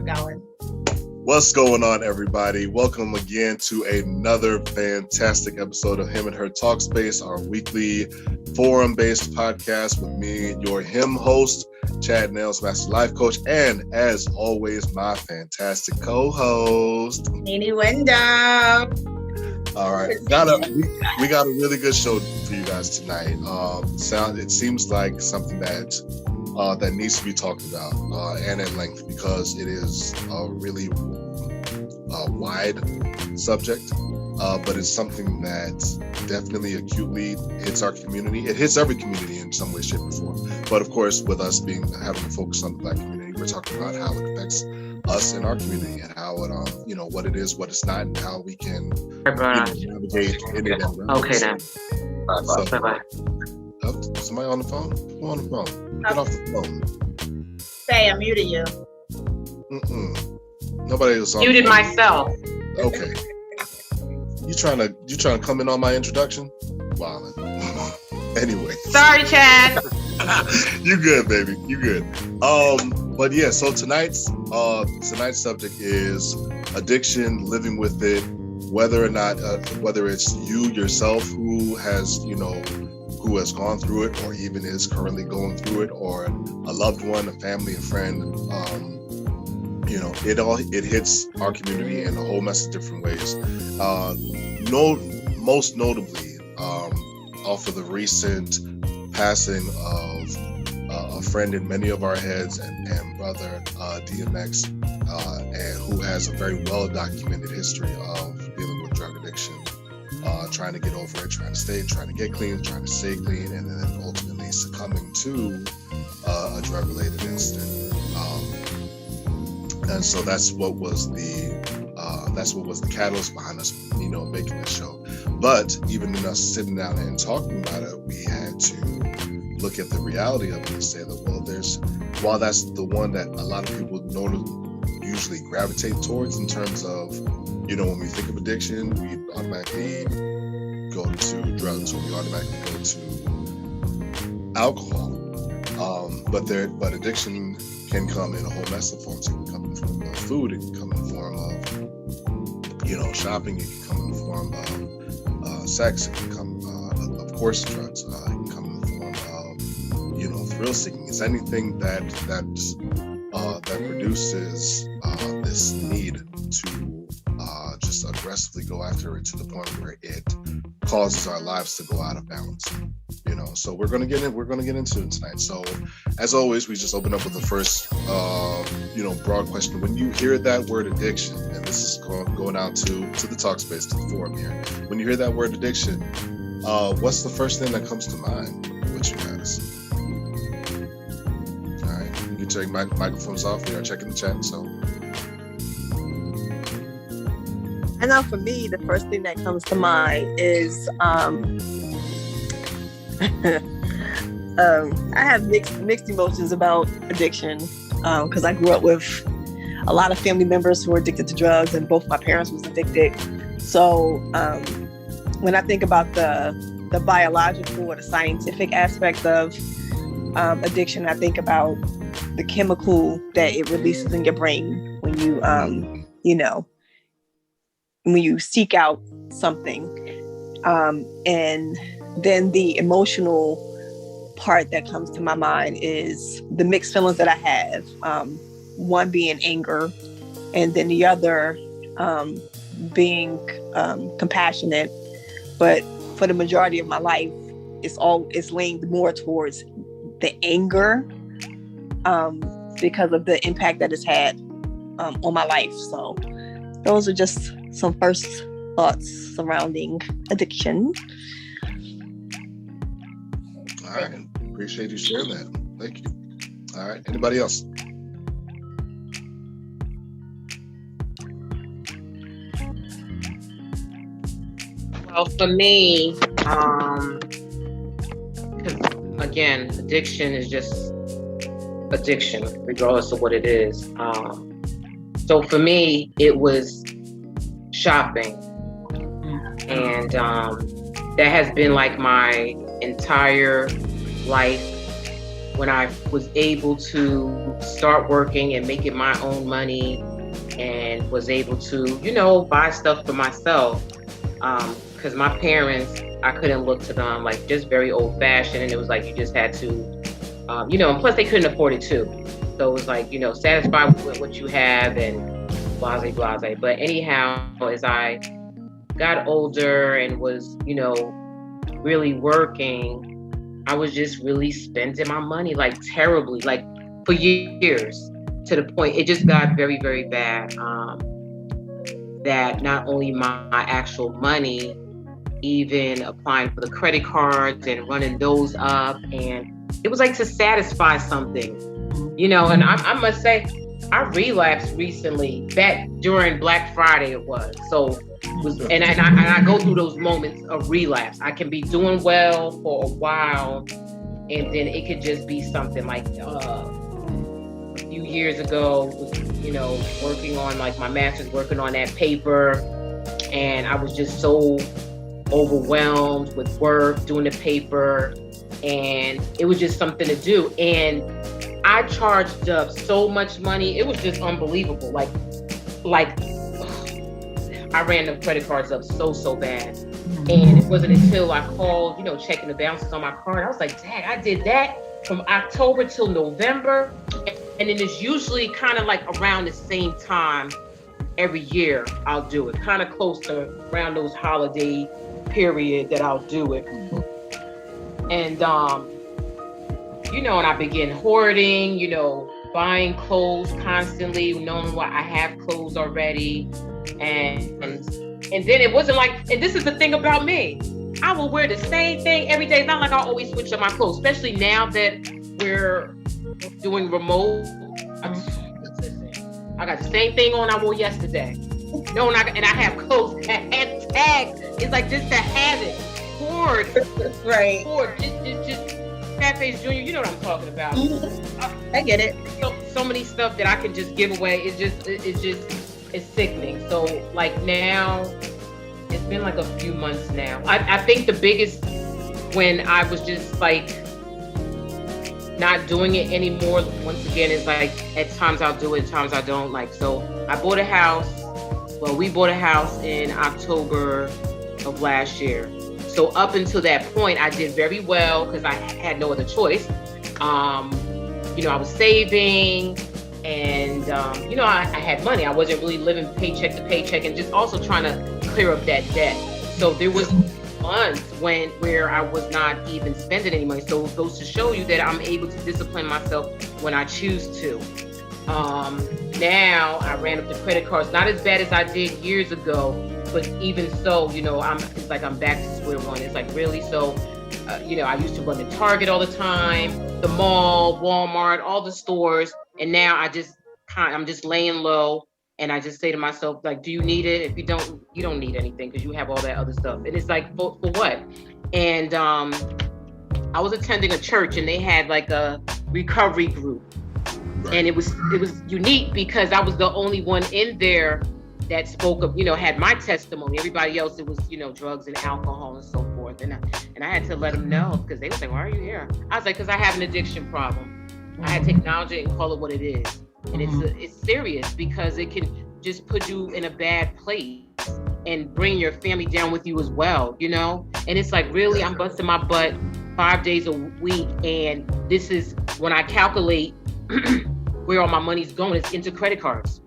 we're going. What's going on, everybody? Welcome again to another fantastic episode of Him and Her Talkspace, our weekly forum-based podcast with me, your him host, Chad Nails, Master Life Coach, and as always, my fantastic co-host, Nene Window. All right, we got a really good show for you guys tonight. It seems like something that needs to be talked about and at length, because it is a really wide subject, but it's something that definitely acutely hits our community. It hits every community in some way, shape, or form. But of course, with us having to focus on the Black community, we're talking about how it affects us in our community and how it, what it is, what it's not, and how we can navigate in it. Okay, then. Bye-bye. Somebody on the phone? Who on the phone? Get off the phone. Say, I muted you. Nobody was on. Muted myself. Okay. You trying to come in on my introduction? Wow. Anyway. Sorry, Chad. You good, baby. You good. But yeah, so tonight's subject is addiction, living with it, whether or not whether it's you yourself who has gone through it, or even is currently going through it, or a loved one, a family, a friend. It hits our community in a whole mess of different ways. Most notably, off of the recent passing of a friend in many of our heads and brother, DMX, and who has a very well documented history of dealing with drug addiction, trying to get over it, trying to get clean, trying to stay clean, and then ultimately succumbing to a drug-related incident. And so that's what was the catalyst behind us, making this show. But even in us sitting down and talking about it, we had to look at the reality of it and say that, while that's the one that a lot of people usually gravitate towards in terms of, when we think of addiction, we automatically go to drugs, or we automatically go to alcohol. But addiction can come in a whole mess of forms. It can come in the form of food. It can come in the form of, shopping. It can come in the form of sex. It can come, of course, drugs. It can come in the form of, thrill seeking. It's anything that produces this need to just aggressively go after it to the point where it causes our lives to go out of balance. So we're gonna get into it tonight. So as always, we just open up with the first broad question. When you hear that word addiction, and this is going out to the talk space, to the forum here, when you hear that word addiction, what's the first thing that comes to mind with you guys? All right, you can take microphones off. We are checking the chat. So I know for me, the first thing that comes to mind is I have mixed emotions about addiction, because I grew up with a lot of family members who were addicted to drugs, and both my parents was addicted. So when I think about the biological or the scientific aspect of addiction, I think about the chemical that it releases in your brain when you when you seek out something, and then the emotional part that comes to my mind is the mixed feelings that I have. One being anger, and then the other being compassionate. But for the majority of my life, it's leaned more towards the anger, because of the impact that it's had on my life. So those are just some first thoughts surrounding addiction. All right. Appreciate you sharing that. Thank you. All right. Anybody else? Well, for me, again, addiction is just addiction, regardless of what it is. So for me, it was shopping. And that has been like my entire life, when I was able to start working and making my own money and was able to, buy stuff for myself. Because my parents, I couldn't look to them, like, just very old fashioned. And it was like, you just had to, and plus they couldn't afford it too. So it was like, satisfied with what you have and blase, blase. But anyhow, as I got older and was, really working, I was just really spending my money like terribly, like for years, to the point it just got very, very bad. That not only my actual money, even applying for the credit cards and running those up, and it was like to satisfy something, and I must say, I relapsed recently, back during Black Friday it was. So and I go through those moments of relapse. I can be doing well for a while, and then it could just be something like a few years ago, was, working on like my master's, working on that paper, and I was just so overwhelmed with work, doing the paper, and it was just something to do. And I charged up so much money, it was just unbelievable. Like I ran the credit cards up so bad. And it wasn't until I called, checking the balances on my card, I was like, dang, I did that from October till November. And then it's usually kind of like around the same time every year I'll do it, kind of close to around those holiday period that I'll do it. And, and I began hoarding, buying clothes constantly, knowing what I have clothes already. And then it wasn't like, and this is the thing about me, I will wear the same thing every day. It's not like I always switch up my clothes, especially now that we're doing remote. I got the same thing on I wore yesterday. No, and I have clothes that have tags. It's like just to have it. Hoard. Right. Hoard. Just Catface Junior, you know what I'm talking about. I get it. So many stuff that I can just give away. It's sickening. So like now, it's been like a few months now. I think the biggest, when I was just like not doing it anymore, once again, is like at times I'll do it, at times I don't. Like, so I bought a house. Well, we bought a house in October of last year. So up until that point, I did very well because I had no other choice. I was saving, and I had money. I wasn't really living paycheck to paycheck, and just also trying to clear up that debt. So there was months where I was not even spending any money. So it goes to show you that I'm able to discipline myself when I choose to. Now I ran up the credit cards, not as bad as I did years ago, but even so, it's like I'm back to square one. It's like, really? So, I used to run the Target all the time, the mall, Walmart, all the stores. And now I'm just laying low, and I just say to myself, like, do you need it? If you don't need anything, because you have all that other stuff. And it's like, for what? And I was attending a church, and they had like a recovery group. And it was unique because I was the only one in there that spoke of, had my testimony. Everybody else, it was, drugs and alcohol and so forth. And I had to let them know, because they would say, why are you here? I was like, because I have an addiction problem. I had to acknowledge it and call it what it is. And it's serious, because it can just put you in a bad place and bring your family down with you as well, And it's like, really, I'm busting my butt 5 days a week. And this is when I calculate where all my money's going, it's into credit cards.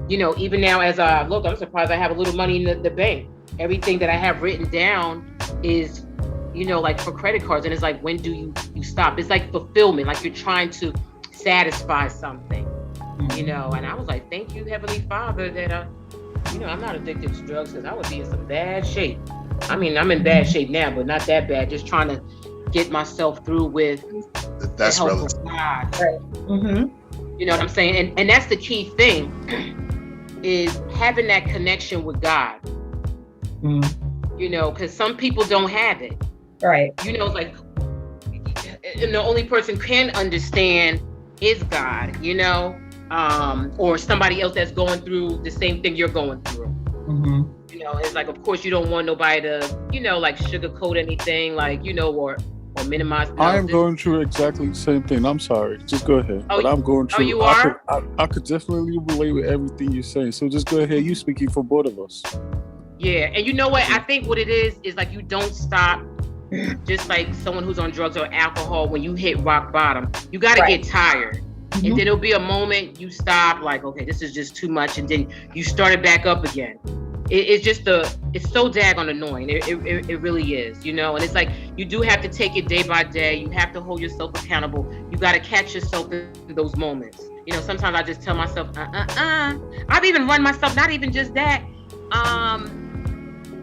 Even now as I look, I'm surprised I have a little money in the bank. Everything that I have written down is, like for credit cards. And it's like, when do you stop? It's like fulfillment, like you're trying to satisfy something, And I was like, thank you, Heavenly Father, that, I'm not addicted to drugs, because I would be in some bad shape. I mean, I'm in bad shape now, but not that bad. Just trying to get myself through with that's the help relative. of God. Right. You know what I'm saying? And that's the key thing, is having that connection with God. Because some people don't have it. Right. Like, and the only person can understand is God, or somebody else that's going through the same thing you're going through. It's like, of course, you don't want nobody to, like sugarcoat anything, like, or or minimize I am penalties. going through exactly the same thing. I'm sorry. Just go ahead. Oh, But I'm going through. you are? I could definitely relate with everything you're saying. So just go ahead. You speaking for both of us. Yeah, and you know what? I think what it is like you don't stop. Just like someone who's on drugs or alcohol, when you hit rock bottom, you got to get tired. And then there'll be a moment you stop, like, okay, this is just too much. And then you start it back up again. It's just it's so daggone annoying. It really is, you know? And it's like, you do have to take it day by day. You have to hold yourself accountable. You got to catch yourself in those moments. You know, sometimes I just tell myself, I've even run myself, not even just that.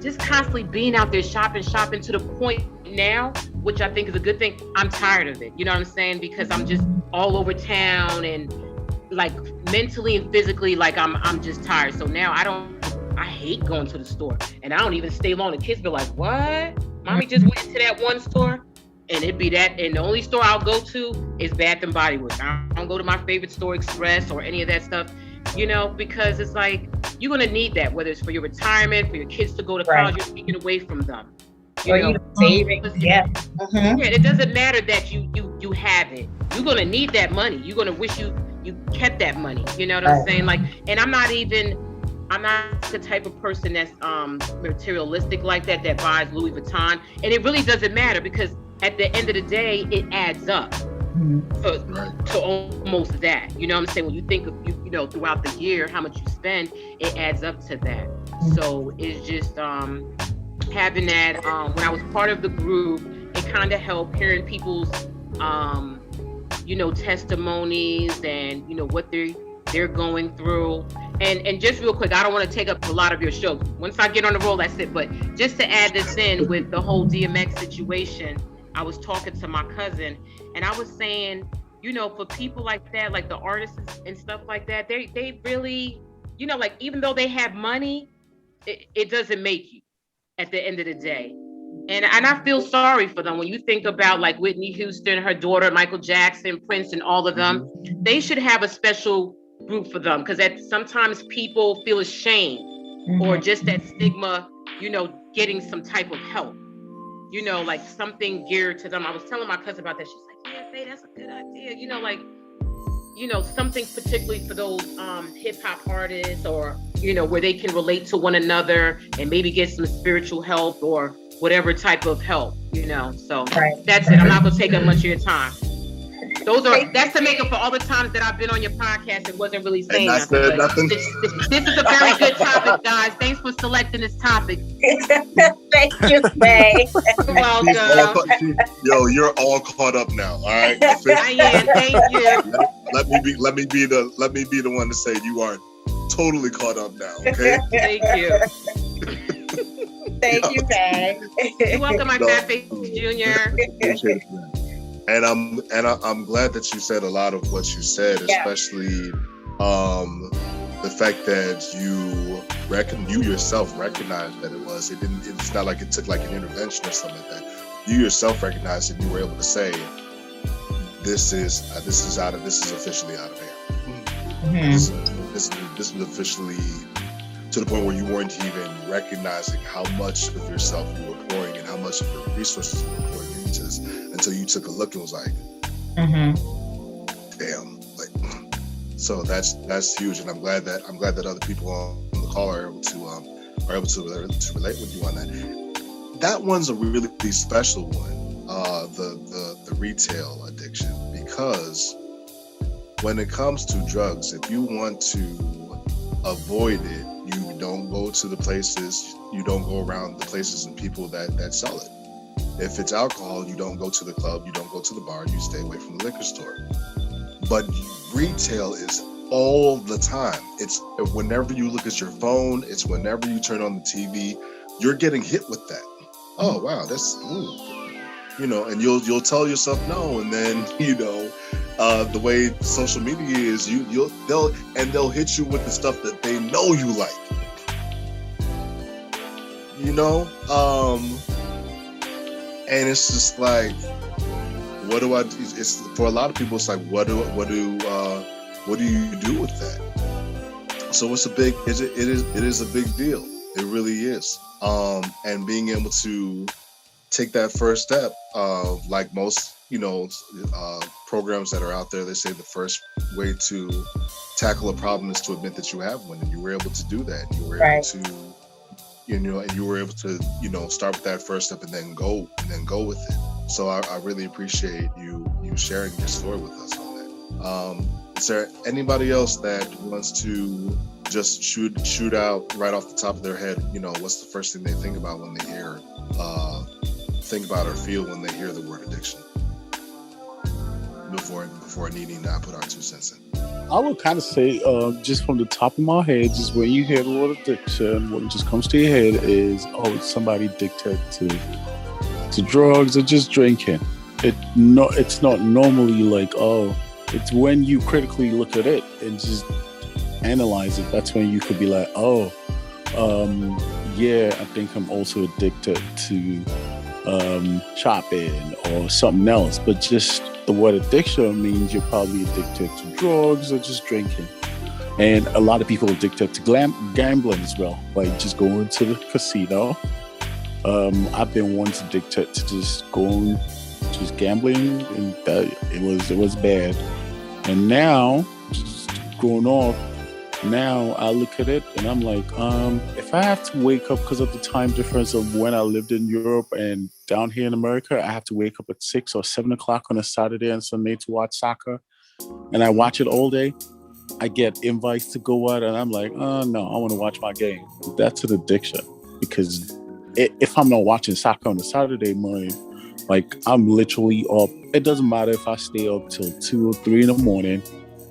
Just constantly being out there shopping to the point now, which I think is a good thing. I'm tired of it. You know what I'm saying? Because I'm just all over town and like mentally and physically, like I'm just tired. So now I hate going to the store, and I don't even stay long. The kids be like, what? Mommy just went to that one store, and it'd be that. And the only store I'll go to is Bath and Body Works. I don't go to my favorite store, Express, or any of that stuff, you know, because it's like, you're going to need that, whether it's for your retirement, for your kids to go to college, you're taking away from them. You know? Saving. Yeah. Yeah, it doesn't matter that you have it. You're going to need that money. You're going to wish you kept that money. You know what I'm saying? Like, and I'm not the type of person that's materialistic like that buys Louis Vuitton. And it really doesn't matter, because at the end of the day, it adds up to almost that. You know what I'm saying? When you think of, you know, throughout the year, how much you spend, it adds up to that. So it's just having that. When I was part of the group, it kind of helped hearing people's, you know, testimonies and, you know, what they're going through. And just real quick, I don't want to take up a lot of your show. Once I get on the roll, that's it. But just to add this in with the whole DMX situation, I was talking to my cousin, and I was saying, you know, for people like that, like the artists and stuff like that, they really, you know, like, even though they have money, it doesn't make you at the end of the day. And I feel sorry for them. When you think about like Whitney Houston, her daughter, Michael Jackson, Prince, and all of them, they should have a special group for them, because sometimes people feel ashamed or just that stigma, you know, getting some type of help, you know, like something geared to them. I was telling my cousin about that. She's like, yeah, Faye, that's a good idea. You know, like, you know, something particularly for those hip hop artists, or, you know, where they can relate to one another and maybe get some spiritual help or whatever type of help, you know. So that's it. I'm not gonna take up much of your time. That's to make up for all the times that I've been on your podcast and wasn't really saying nothing. This is a very good topic, guys. Thanks for selecting this topic. Thank you, Faye. You're welcome. Yo, you're all caught up now. All right. I am. Thank you. Let me be the one to say you are totally caught up now. Okay. Thank you. Thank you, Faye. You're welcome, my Fat Face Jr. Appreciate it, man. And I'm glad that you said a lot of what you said, especially the fact that you yourself recognized that it's not like it took like an intervention or something like that. You yourself recognized and you were able to say, this is officially out of hand. This is officially to the point where you weren't even recognizing how much of yourself you were pouring and how much of your resources you were pouring into this, until you took a look and was like, damn. Like, so that's huge, and I'm glad that other people on the call are able to relate with you on that. That one's a really special one, the retail addiction, because when it comes to drugs, if you want to avoid it, you don't go to the places, you don't go around the places and people that sell it. If it's alcohol, you don't go to the club, you don't go to the bar, you stay away from the liquor store. But retail is all the time. It's whenever you look at your phone, it's whenever you turn on the TV, you're getting hit with that. Oh wow, that's you know, and you'll tell yourself no, and then you know, the way social media is, they'll hit you with the stuff that they know you like. You know, and it's just like, what do I do? It's for a lot of people. It's like, what do you do with that? So it is a big deal. It really is. And being able to take that first step. Like most, programs that are out there, they say the first way to tackle a problem is to admit that you have one, and you were able to do that. You were able to, and you were able to, start with that first step and then go with it. So I really appreciate you sharing your story with us on that. Is there anybody else that wants to just shoot out right off the top of their head? What's the first thing they think about when they hear, think about or feel when they hear the word addiction? Before needing to put our 2 cents in. I would kind of say, just from the top of my head, just when you hear the word addiction, what just comes to your head is, it's somebody addicted to drugs or just drinking. It's not normally like, it's when you critically look at it and just analyze it. That's when you could be like, yeah, I think I'm also addicted to shopping or something else. But just the word addiction means you're probably addicted to drugs or just drinking. And a lot of people are addicted to gambling as well, like just going to the casino. I've been once addicted to just gambling, and it was bad. And now, just going off, now I look at it and I'm like, if I have to wake up because of the time difference of when I lived in Europe and down here in America, I have to wake up at 6 or 7 o'clock on a Saturday and Sunday to watch soccer, and I watch it all day. I get invites to go out and I'm like, no, I want to watch my game. That's an addiction, because if I'm not watching soccer on a Saturday morning, like I'm literally up. It doesn't matter if I stay up till 2 or 3 in the morning.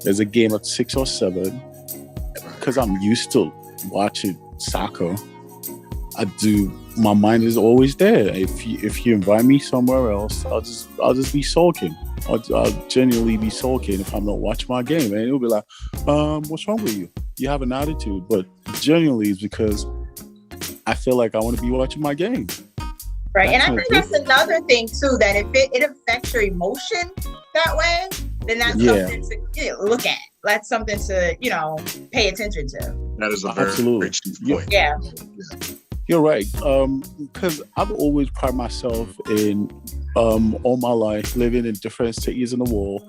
There's a game at 6 or 7. Because I'm used to watching soccer, my mind is always there. If you invite me somewhere else, I'll just be sulking. I'll genuinely be sulking if I'm not watching my game. And it'll be like, what's wrong with you? You have an attitude. But genuinely, it's because I feel like I want to be watching my game. Right. And I think that's another thing too, that if it affects your emotion that way, then that's something to look at. That's something to, pay attention to. That is a very chief point. Yeah. You're right. Because I've always prided myself in, all my life, living in different cities in the world.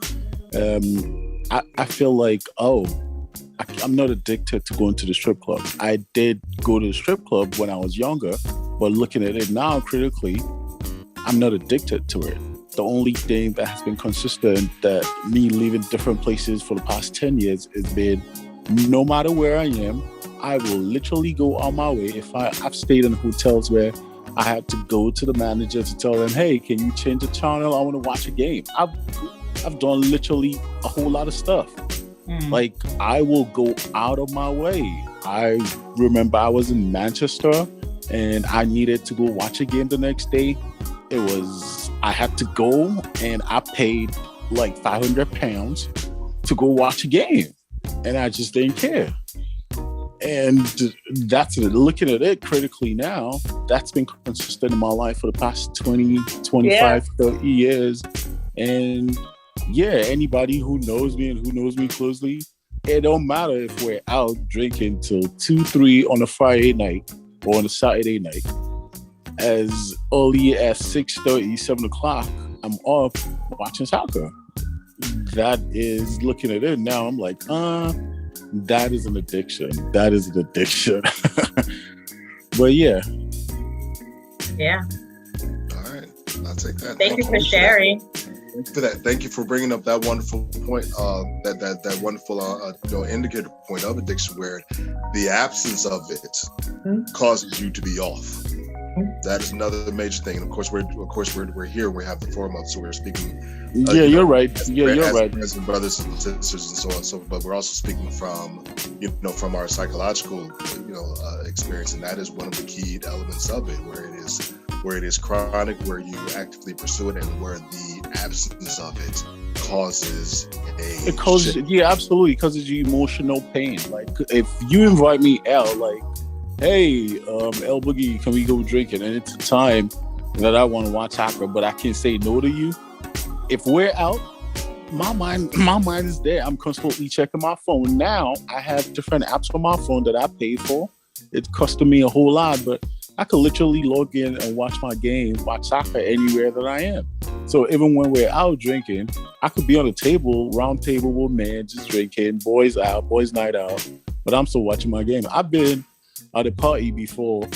I feel like, I'm not addicted to going to the strip club. I did go to the strip club when I was younger, but looking at it now critically, I'm not addicted to it. The only thing that has been consistent, that me leaving different places for the past 10 years, has been no matter where I am, I will literally go on my way. If I've stayed in hotels where I had to go to the manager to tell them, hey, can you change the channel? I want to watch a game. I've done literally a whole lot of stuff. Like, I will go out of my way. I remember I was in Manchester and I needed to go watch a game the next day. I had to go and I paid like £500 to go watch a game. And I just didn't care. And that's it. Looking at it critically now, that's been consistent in my life for the past 20, 25, 30 years. And anybody who knows me and who knows me closely, it don't matter if we're out drinking till 2, 3 on a Friday night or on a Saturday night. As early as 6:30, 7 o'clock, I'm up watching soccer. That is, looking at it now, I'm like, that is an addiction. That is an addiction. But yeah. Yeah. All right. I'll take that. Thank you for sharing. Thank you for that. Thank you for bringing up that wonderful point, that wonderful indicator point of addiction, where the absence of it causes you to be off. That is another major thing. And of course we're here. We have the forum up, so we're speaking. You're right. You're right. As brothers and sisters and so on. So, but we're also speaking from, from our psychological, experience, and that is one of the key elements of it, where it is chronic, where you actively pursue it, and where the absence of it causes absolutely causes you emotional pain. Like, if you invite me out, like, hey, El Boogie, can we go drinking? And it's a time that I want to watch soccer, but I can't say no to you. If we're out, my mind is there. I'm constantly checking my phone. Now I have different apps on my phone that I paid for. It's costing me a whole lot, but I could literally log in and watch my game, watch soccer anywhere that I am. So even when we're out drinking, I could be on a table, round table with men, just drinking, boys out, boys night out, but I'm still watching my game. I've been at a party before,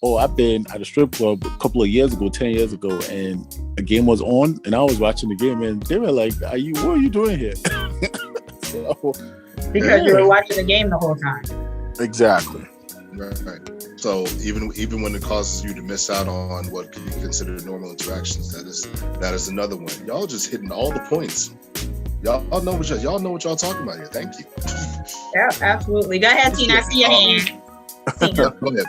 or I've been at a strip club a couple of years ago, 10 years ago, and a game was on, and I was watching the game, and they were like, what are you doing here? So, Because you were watching the game the whole time. Exactly. Right. So even when it causes you to miss out on what could be considered normal interactions, that is another one. Y'all just hitting all the points. Y'all know what y'all talking about here. Thank you. Yeah, absolutely. Go ahead, Tina. I see your hand. Tina. Go ahead.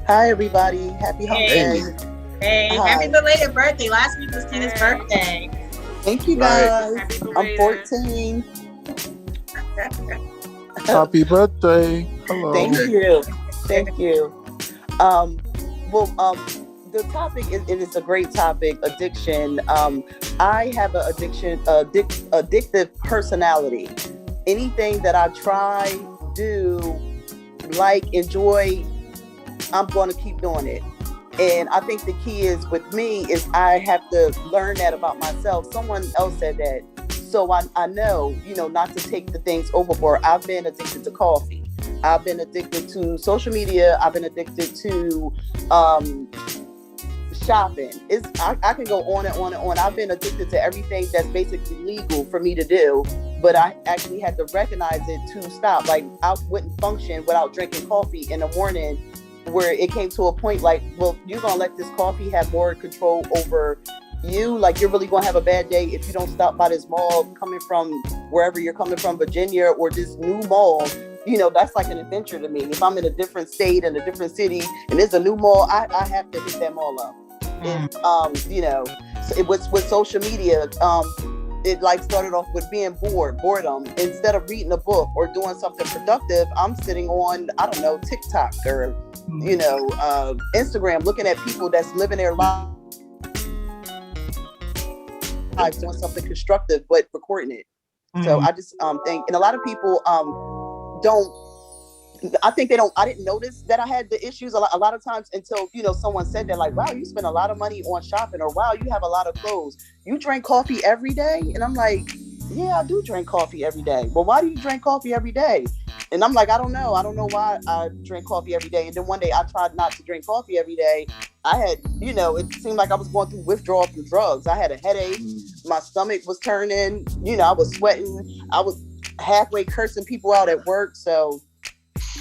Hi, everybody. Happy holidays. Hey, Hi. happy belated birthday. Last week was Tina's birthday. Thank you, Right. guys. Happy I'm belated. 14. Happy birthday. Hello. Thank Okay. you. Thank you. The topic is a great topic, addiction. I have an addictive personality. Anything that I try, do, like, enjoy, I'm going to keep doing it. And I think the key is with me is I have to learn that about myself. Someone else said that. So I know, not to take the things overboard. I've been addicted to coffee. I've been addicted to social media. I've been addicted to shopping. I can go on and on and on. I've been addicted to everything that's basically legal for me to do, but I actually had to recognize it to stop. Like, I wouldn't function without drinking coffee in the morning, where it came to a point like, well, you're going to let this coffee have more control over you? Like, you're really going to have a bad day if you don't stop by this mall coming from wherever you're coming from, Virginia, or this new mall. That's like an adventure to me. If I'm in a different state and a different city and there's a new mall, I have to hit that mall up. And, so it was with social media. It like started off with being boredom. Instead of reading a book or doing something productive, I'm sitting on, I don't know, TikTok or, Instagram, looking at people that's living their lives, doing something constructive, but recording it. So I just think, and a lot of people I didn't notice that I had the issues a lot of times until, someone said that, like, wow, you spend a lot of money on shopping, or wow, you have a lot of clothes. You drink coffee every day? And I'm like, yeah, I do drink coffee every day. Well, why do you drink coffee every day? And I'm like, I don't know why I drink coffee every day. And then one day I tried not to drink coffee every day. I had, it seemed like I was going through withdrawal from drugs. I had a headache. My stomach was turning, I was sweating. I was halfway cursing people out at work. So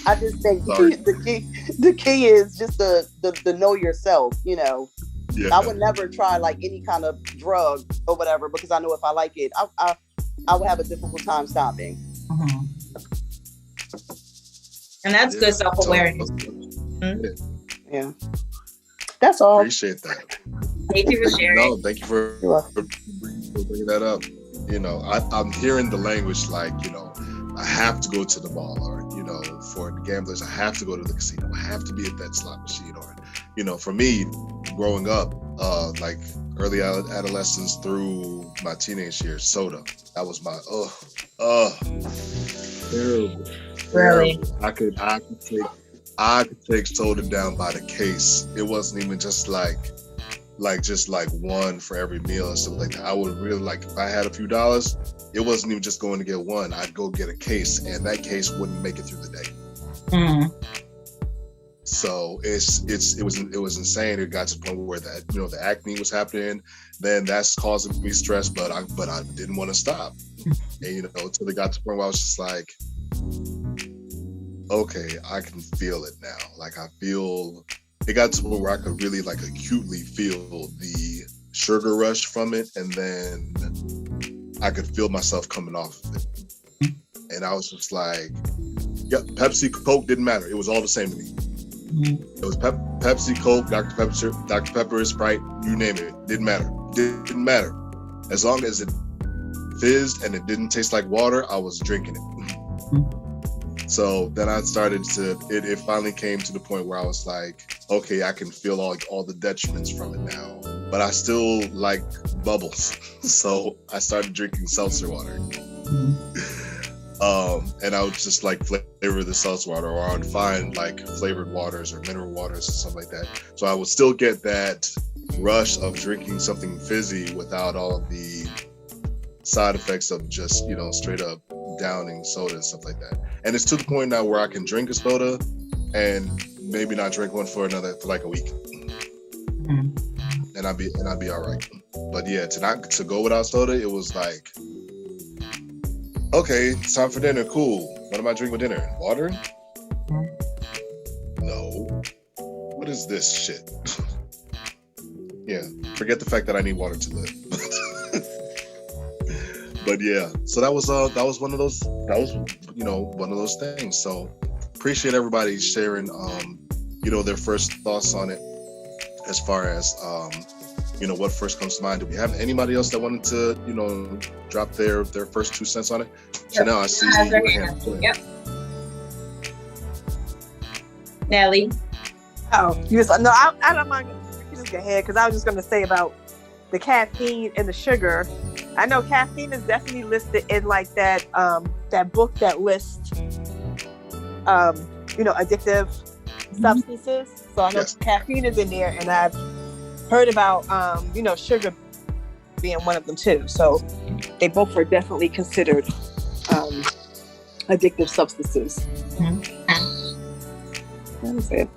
I just think the key is just the know yourself, Yeah. I would never try like any kind of drug or whatever, because I know if I like it, I would have a difficult time stopping. And that's good self-awareness. Yeah. That's all. Appreciate that. Thank you for sharing. No, thank you for bringing that up. I'm hearing the language like, I have to go to the mall, or, for the gamblers, I have to go to the casino. I have to be at that slot machine, or, for me, growing up, like early adolescence through my teenage years, soda. That was my, terrible. Really? I could take soda down by the case. It wasn't even just like one for every meal and stuff like that. I would really, like, if I had a few dollars, it wasn't even just going to get one. I'd go get a case, and that case wouldn't make it through the day. So it was insane. It got to the point where that, the acne was happening. Then that's causing me stress, but I didn't want to stop. And until it got to the point where I was just like, okay, I can feel it now. Like, it got to the point where I could really, like, acutely feel the sugar rush from it, and then I could feel myself coming off of it. And I was just like, yeah, Pepsi, Coke, didn't matter. It was all the same to me. It was Pepsi, Coke, Dr. Pepper, Sprite, you name it. Didn't matter. Didn't matter. As long as it fizzed and it didn't taste like water, I was drinking it. So then I started to, it finally came to the point where I was like, okay, I can feel all the detriments from it now, but I still like bubbles. So I started drinking seltzer water. And I would just like flavor the seltzer water, or I would find like flavored waters or mineral waters and stuff like that. So I would still get that rush of drinking something fizzy without all of the side effects of just, you know, straight up downing soda and stuff like that. And it's to the point now where I can drink a soda and maybe not drink one for like a week. And I'd be all right. But yeah, to go without soda, it was like, okay, it's time for dinner. Cool. What am I drinking with dinner? Water? No. What is this shit? Yeah, forget the fact that I need water to live. But yeah, so that was one of those. That was, you know, one of those things. So appreciate everybody sharing, you know, their first thoughts on it, as far as you know, what first comes to mind. Do we have anybody else that wanted to, you know, drop their first 2 cents on it? Sure. Chanel, I see your hand. Yep. Nelly. Oh, no, I don't mind. You just go ahead, because I was just going to say about the caffeine and the sugar. I know caffeine is definitely listed in like that book that lists, you know, addictive substances. So I know caffeine is in there, and I've heard about, you know, sugar being one of them too. So they both are definitely considered addictive substances. Let me see.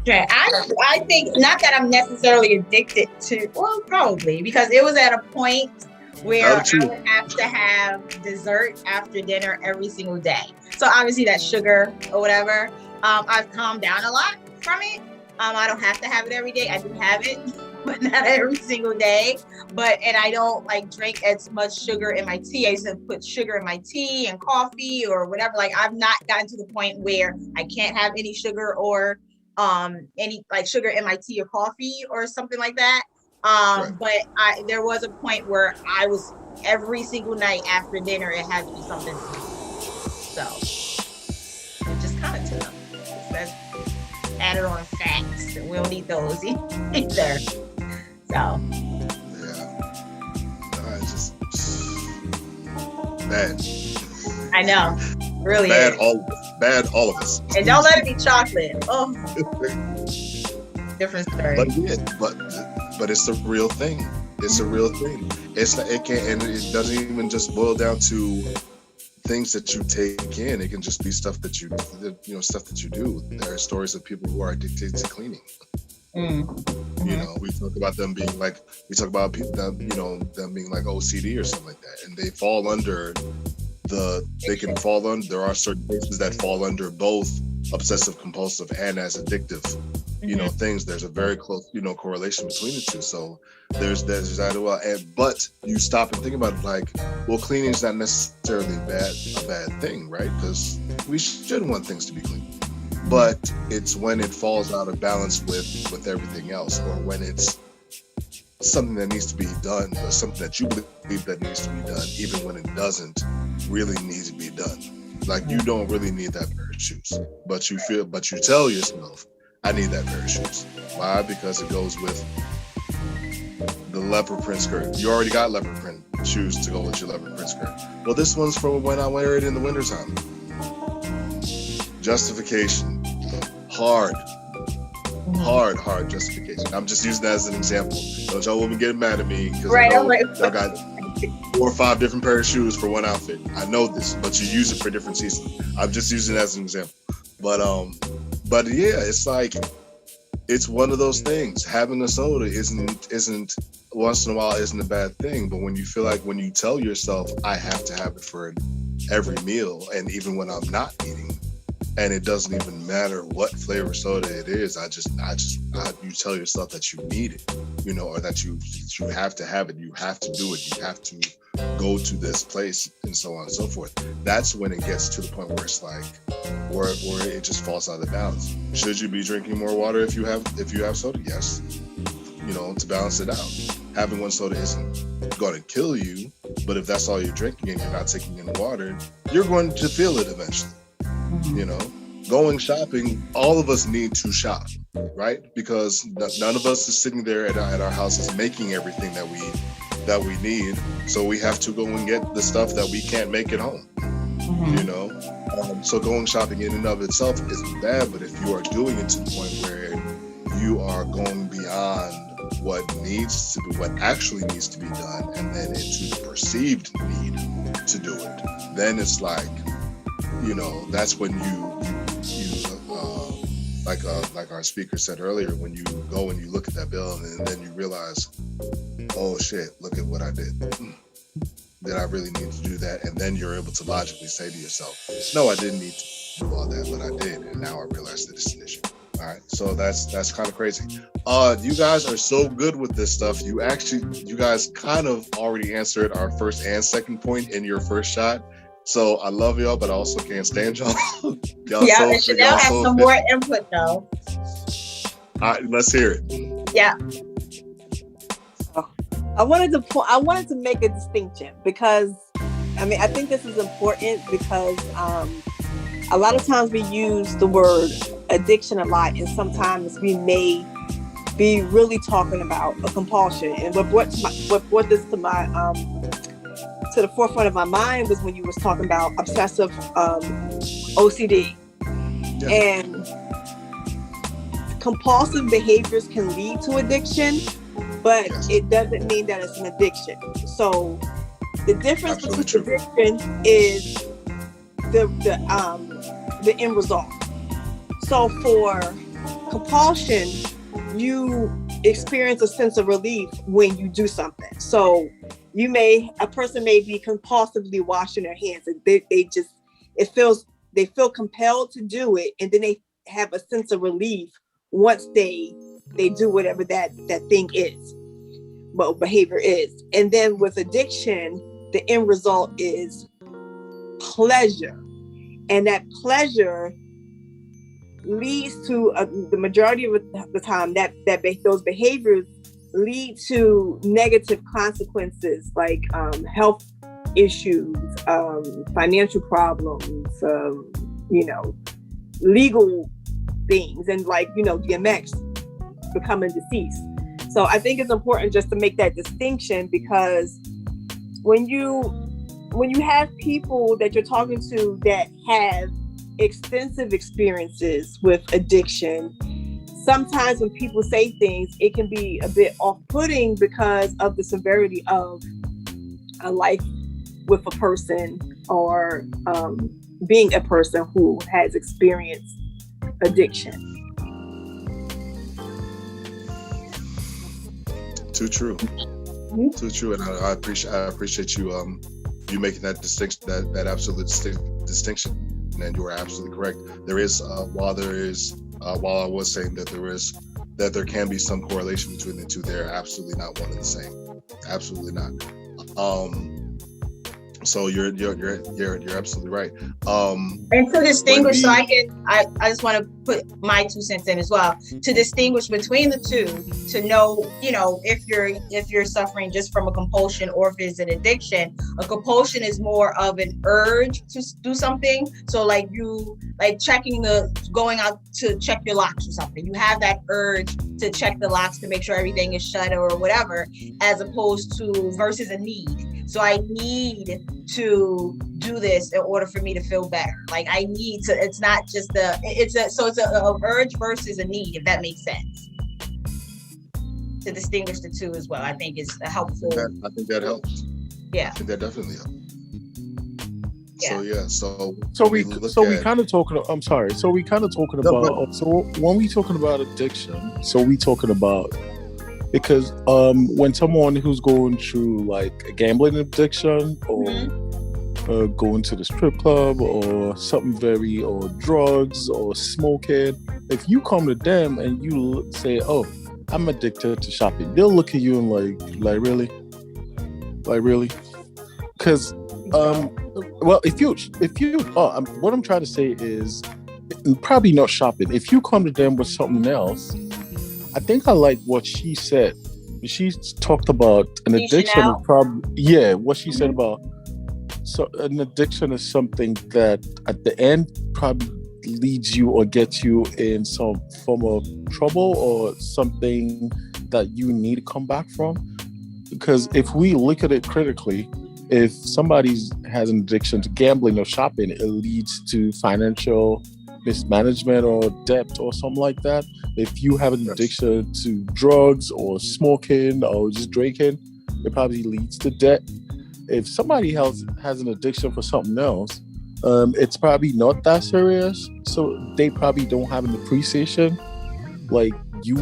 Okay, I think not that I'm necessarily addicted to, well, probably, because it was at a point where I would have to have dessert after dinner every single day. So obviously that's sugar or whatever. I've calmed down a lot from it. I don't have to have it every day. I do have it, but not every single day. And I don't like drink as much sugar in my tea. I used to put sugar in my tea and coffee or whatever. Like I've not gotten to the point where I can't have any sugar or any like sugar in my tea or coffee or something like that. But there was a point where I was every single night after dinner, it had to be something sweet. So just kind of tough. That's added on fats, and we don't need those either. So It's just bad. I know, really bad. is. Bad, all of us. And don't let it be chocolate. Oh, different story. But it's a real thing. It's a real thing. And it doesn't even just boil down to things that you take in. It can just be stuff that you do. There are stories of people who are addicted to cleaning. You know, we talk about them being like, people that, you know, them being like OCD or something like that, and they fall under there are certain cases that fall under both obsessive compulsive and as addictive, you know, things. There's a very close, you know, correlation between the two. So there's that. But you stop and think about it, like, well, cleaning is not necessarily a bad thing, right? Because we should want things to be clean. But it's when it falls out of balance with everything else, or when it's something that needs to be done, or something that you believe that needs to be done, even when it doesn't really need to be done. Like, you don't really need that pair of shoes, but you tell yourself, I need that pair of shoes. Why? Because it goes with the leopard print skirt. You already got leopard print shoes to go with your leopard print skirt. Well, this one's for when I wear it in the wintertime. Justification. Hard justification. I'm just using that as an example. Don't y'all women get mad at me because y'all got 4 or 5 different pair of shoes for one outfit. I know this, but you use it for different seasons. I'm just using it as an example. But yeah, it's like, it's one of those things. Having a soda isn't once in a while isn't a bad thing, but when you tell yourself, I have to have it for every meal, and even when I'm not eating, and it doesn't even matter what flavor soda it is, you tell yourself that you need it, you know, or that you have to have it, you have to do it, you have to go to this place, and so on and so forth. That's when it gets to the point where it's like, where it just falls out of balance. Should you be drinking more water if you have soda? Yes, you know, to balance it out. Having one soda isn't going to kill you, but if that's all you're drinking and you're not taking in water, you're going to feel it eventually. You know, going shopping, all of us need to shop, right? Because none of us is sitting there at our houses making everything that we need. So we have to go and get the stuff that we can't make at home. you know. So going shopping in and of itself isn't bad, but if you are doing it to the point where you are going beyond what actually needs to be done, and then into the perceived need to do it, then it's like, you know, that's when you like our speaker said earlier, when you go and you look at that bill and then you realize, oh shit, look at what I did. Did I really need to do that? And then you're able to logically say to yourself, no, I didn't need to do all that, but I did, and now I realize that it's an issue. All right, so that's kind of crazy. You guys are so good with this stuff. You guys kind of already answered our first and second point in your first shot. So I love y'all, but I also can't stand y'all. Yeah, and Chanel has some more input though. All right, let's hear it. Yeah. I wanted to make a distinction because, I mean, I think this is important because a lot of times we use the word addiction a lot, and sometimes we may be really talking about a compulsion. And what brought this to my to the forefront of my mind was when you was talking about obsessive OCD. Yeah. And compulsive behaviors can lead to addiction, but it doesn't mean that it's an addiction. So the difference between addiction is the end result. So for compulsion, you experience a sense of relief when you do something. So a person may be compulsively washing their hands, and they feel compelled to do it, and then they have a sense of relief once they do whatever that thing is, what behavior is. And then with addiction, the end result is pleasure, and that pleasure leads to the majority of the time that those behaviors lead to negative consequences like health issues, financial problems, legal things, and DMX, becoming deceased. So I think it's important just to make that distinction, because when you have people that you're talking to that have extensive experiences with addiction, sometimes when people say things, it can be a bit off-putting because of the severity of a life with a person, or being a person who has experienced addiction. Too true. Mm-hmm. Too true. And I appreciate you you making that distinction, that absolute distinction. And you are absolutely correct. There is while I was saying that there can be some correlation between the two, they're absolutely not one and the same. Absolutely not. So you're absolutely right. And to distinguish, I just want to put my 2 cents in as well, to distinguish between the two, to know, if you're suffering just from a compulsion or if it's an addiction. A compulsion is more of an urge to do something. So going out to check your locks or something. You have that urge to check the locks to make sure everything is shut or whatever, as opposed to versus a need. So I need to do this in order for me to feel better. Like I need to, it's not just it's a urge versus a need, if that makes sense. To distinguish the two as well, I think is helpful. I think that helps. Yeah. I think that definitely helps. Yeah. So we kind of talking about, so when we talking about addiction, so we talking about, because when someone who's going through like a gambling addiction, or going to the strip club or something or drugs or smoking, if you come to them and you say, oh, I'm addicted to shopping, they'll look at you and like really? Because well, if you what I'm trying to say is probably not shopping. If you come to them with something else, I think I like what she said. She talked about an addiction is probably, what she said about, so an addiction is something that at the end probably leads you or gets you in some form of trouble or something that you need to come back from. Because if we look at it critically, if somebody's has an addiction to gambling or shopping, it leads to financial mismanagement or debt or something like that. If you have an addiction to drugs or smoking or just drinking, it probably leads to debt. If somebody else has an addiction for something else, it's probably not that serious, so they probably don't have an appreciation like you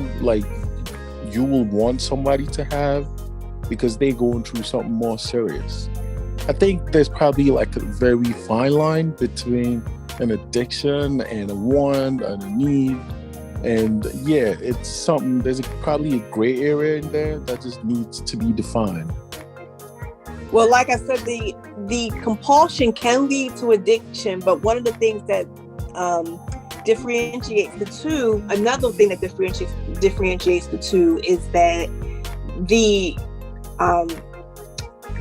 will want somebody to have, because they're going through something more serious. I think there's probably like a very fine line between an addiction and a want and a need. And yeah, it's something, there's probably a gray area in there that just needs to be defined. Well, like I said, the compulsion can lead to addiction, but one of the things that differentiates the two, another thing that differentiates the two is that the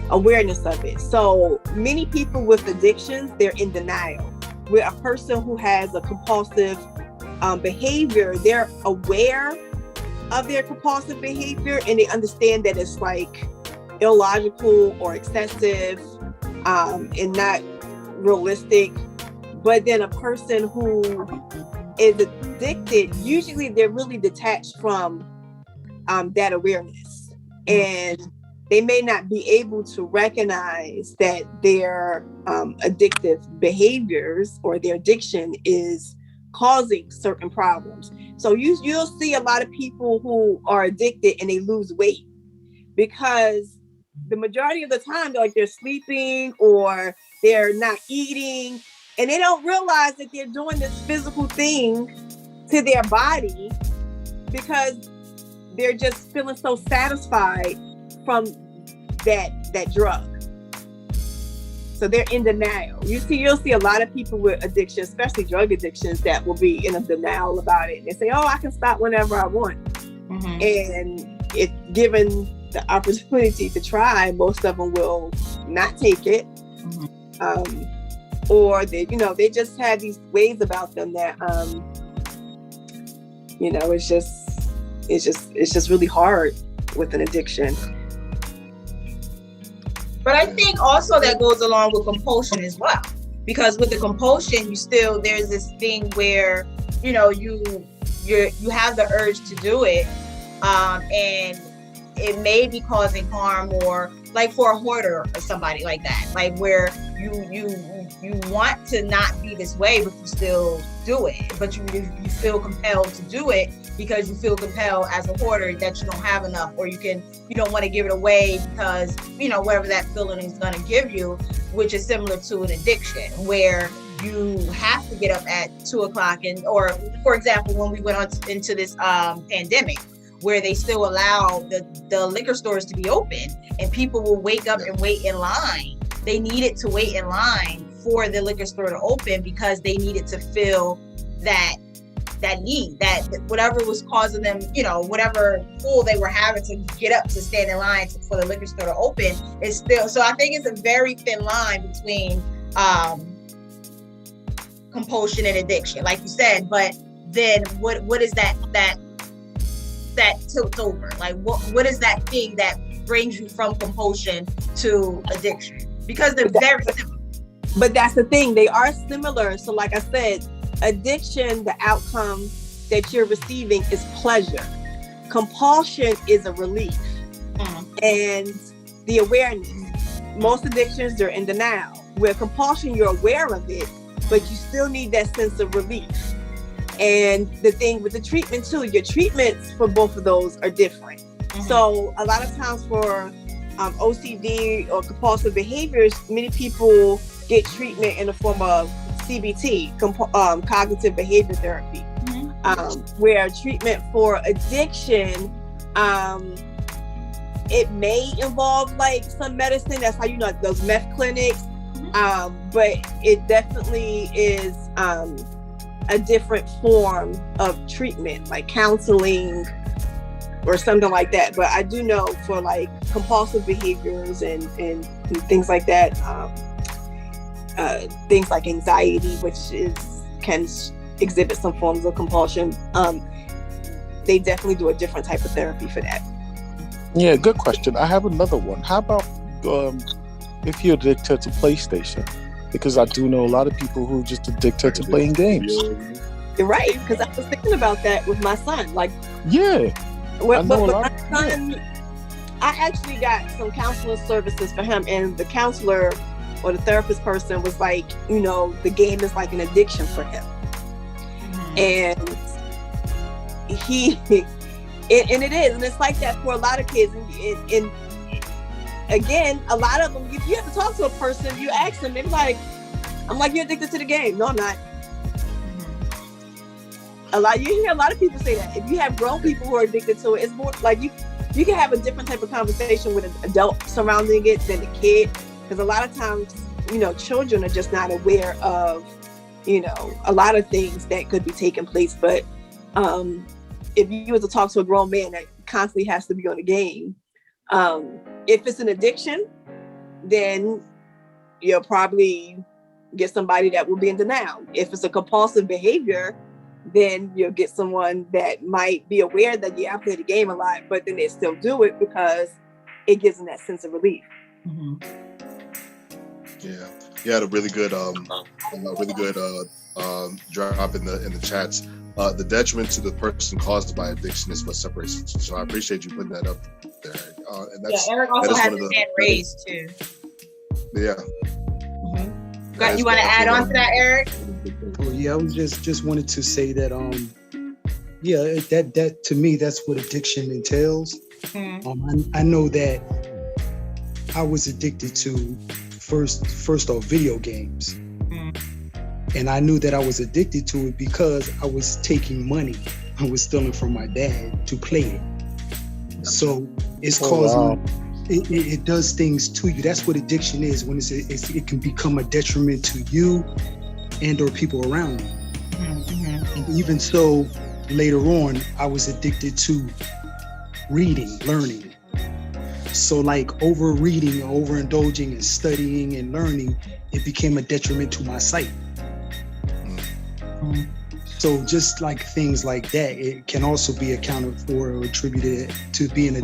awareness of it. So many people with addictions, they're in denial. Where a person who has a compulsive behavior, they're aware of their compulsive behavior and they understand that it's like illogical or excessive and not realistic. But then a person who is addicted, usually they're really detached from that awareness, and they may not be able to recognize that their addictive behaviors or their addiction is causing certain problems. So you'll see a lot of people who are addicted and they lose weight because the majority of the time they're sleeping or they're not eating, and they don't realize that they're doing this physical thing to their body because they're just feeling so satisfied from that drug. So they're in denial. You'll see a lot of people with addiction, especially drug addictions, that will be in a denial about it. They say, "Oh, I can stop whenever I want." And if given the opportunity to try, most of them will not take it. Or they just have these ways about them that it's just really hard with an addiction. But I think also that goes along with compulsion as well, because with the compulsion, there's this thing where you have the urge to do it, and it may be causing harm, or like for a hoarder or somebody like that, like where you want to not be this way, but you still do it, but you feel compelled to do it because you feel compelled as a hoarder that you don't have enough, or you don't want to give it away because whatever that feeling is going to give you, which is similar to an addiction where you have to get up at 2:00 or for example, when we went into this pandemic, where they still allow the liquor stores to be open and people will wake up and wait in line. They needed to wait in line for the liquor store to open because they needed to fill that need, that whatever was causing them, whatever pull they were having to get up to stand in line for the liquor store to open is still. So I think it's a very thin line between compulsion and addiction, like you said. But then what is that tilts over? Like what is that thing that brings you from compulsion to addiction? Because they're very similar. But that's the thing, they are similar. So like I said, addiction, the outcome that you're receiving is pleasure. Compulsion is a relief. And the awareness. Most addictions, they're in denial. Where compulsion, you're aware of it, but you still need that sense of relief. And the thing with the treatment too, your treatments for both of those are different. So a lot of times for OCD or compulsive behaviors, many people get treatment in the form of CBT, cognitive behavior therapy, where treatment for addiction, it may involve like some medicine. That's how those meth clinics, but it definitely is a different form of treatment, like counseling or something like that. But I do know for like compulsive behaviors and things like that, things like anxiety, which can exhibit some forms of compulsion, they definitely do a different type of therapy for that. Yeah, good question. I have another one. How about if you're addicted to PlayStation, because I do know a lot of people who are just addicted to playing games. You're right, because I was thinking about that with my son. Like, Yeah, but know a my lot- son, I actually got some counseling services for him, and the counselor or the therapist person was like, you know, the game is like an addiction for him, and he, and it is, and it's like that for a lot of kids, and again, a lot of them, if you have to talk to a person, you ask them, they're like, I'm like, you're addicted to the game. No, I'm not. You hear a lot of people say that. If you have grown people who are addicted to it, it's more like you can have a different type of conversation with an adult surrounding it than a kid. Because a lot of times, you know, children are just not aware of, you know, a lot of things that could be taking place. But if you were to talk to a grown man that constantly has to be on a game, if it's an addiction, then you'll probably get somebody that will be in denial. If it's a compulsive behavior, then you'll get someone that might be aware that, yeah, I play the game a lot, but then they still do it because it gives them that sense of relief. Yeah, you had a really good drop in the chats. The detriment to the person caused by addiction is what separates us. So I appreciate you putting that up there. And that's, Eric also that has is his hand raised too. Yeah. You want to add on to that, Eric? Oh, yeah, I was just wanted to say that that to me, that's what addiction entails. I know that I was addicted to first off video games, and I knew that I was addicted to it because I was taking money. I was stealing from my dad to play it. So it's causing. Wow. It does things to you. That's what addiction is. When it can become a detriment to you and or people around you. And even so, later on, I was addicted to reading, learning. So like over-reading, overindulging and studying and learning, it became a detriment to my sight. So just like things like that, it can also be accounted for or attributed to being a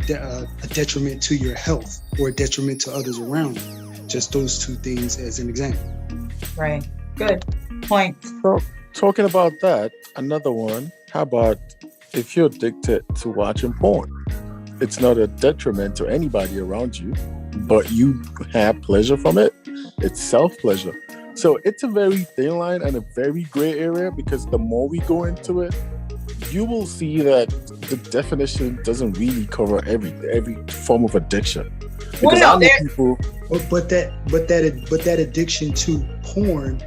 detriment to your health or a detriment to others around you. Just those two things as an example. Right. Good point. So, talking about that, another one, how about if you're addicted to watching porn? It's not a detriment to anybody around you, but you have pleasure from it. It's self-pleasure. So it's a very thin line and a very gray area, because the more we go into it, you will see that the definition doesn't really cover every form of addiction. Because I know people, but that addiction to porn,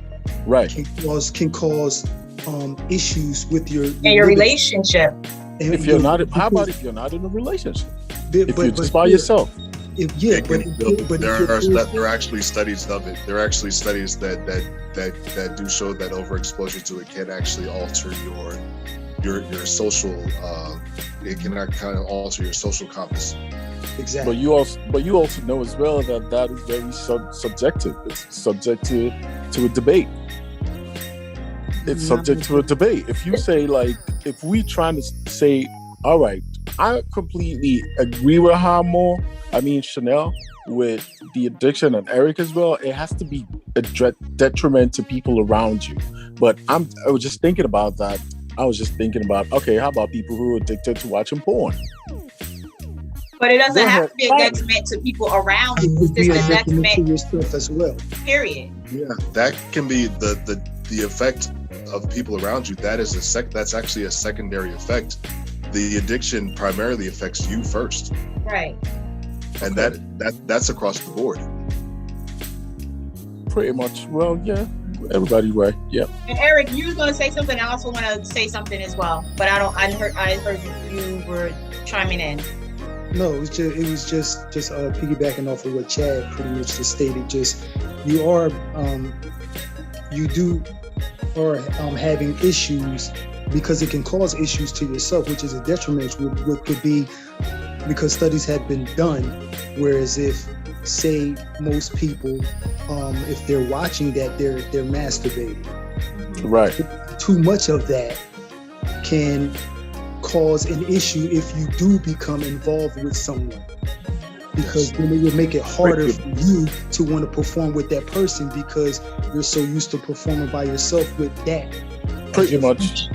right, can cause issues with your relationship. If you're not, how about if you're not in a relationship? If you're just by yourself. There are actually studies of it. There are actually studies that do show that overexposure to it can actually alter your social. It can kind of alter your social compass. Exactly. But you also know as well that is very subjective. It's subject to a debate. It's subject to a debate. If you say, like, if we trying to say, all right, I completely agree with Chanel, with the addiction, and Eric as well. It has to be a detriment to people around you. But I was just thinking about that. I was just thinking about, okay, how about people who are addicted to watching porn? But it doesn't have to be a detriment to people around you. It's just a detriment to yourself as well. Period. Yeah, that can be the effect of people around you. That's actually a secondary effect. The addiction primarily affects you first. Right. And that's across the board. Pretty much. Well, yeah, everybody right. Yeah. And Eric, you were going to say something. I also want to say something as well, but I heard you were chiming in. No, it was just piggybacking off of what Chad pretty much just stated. Just you are having issues because it can cause issues to yourself, which is a detriment. What could be, because studies have been done, whereas if, say, most people, if they're watching that, they're masturbating. Right. Too much of that can cause an issue if you do become involved with someone. because then it would make it harder for you to want to perform with that person because you're so used to performing by yourself with that. Pretty much.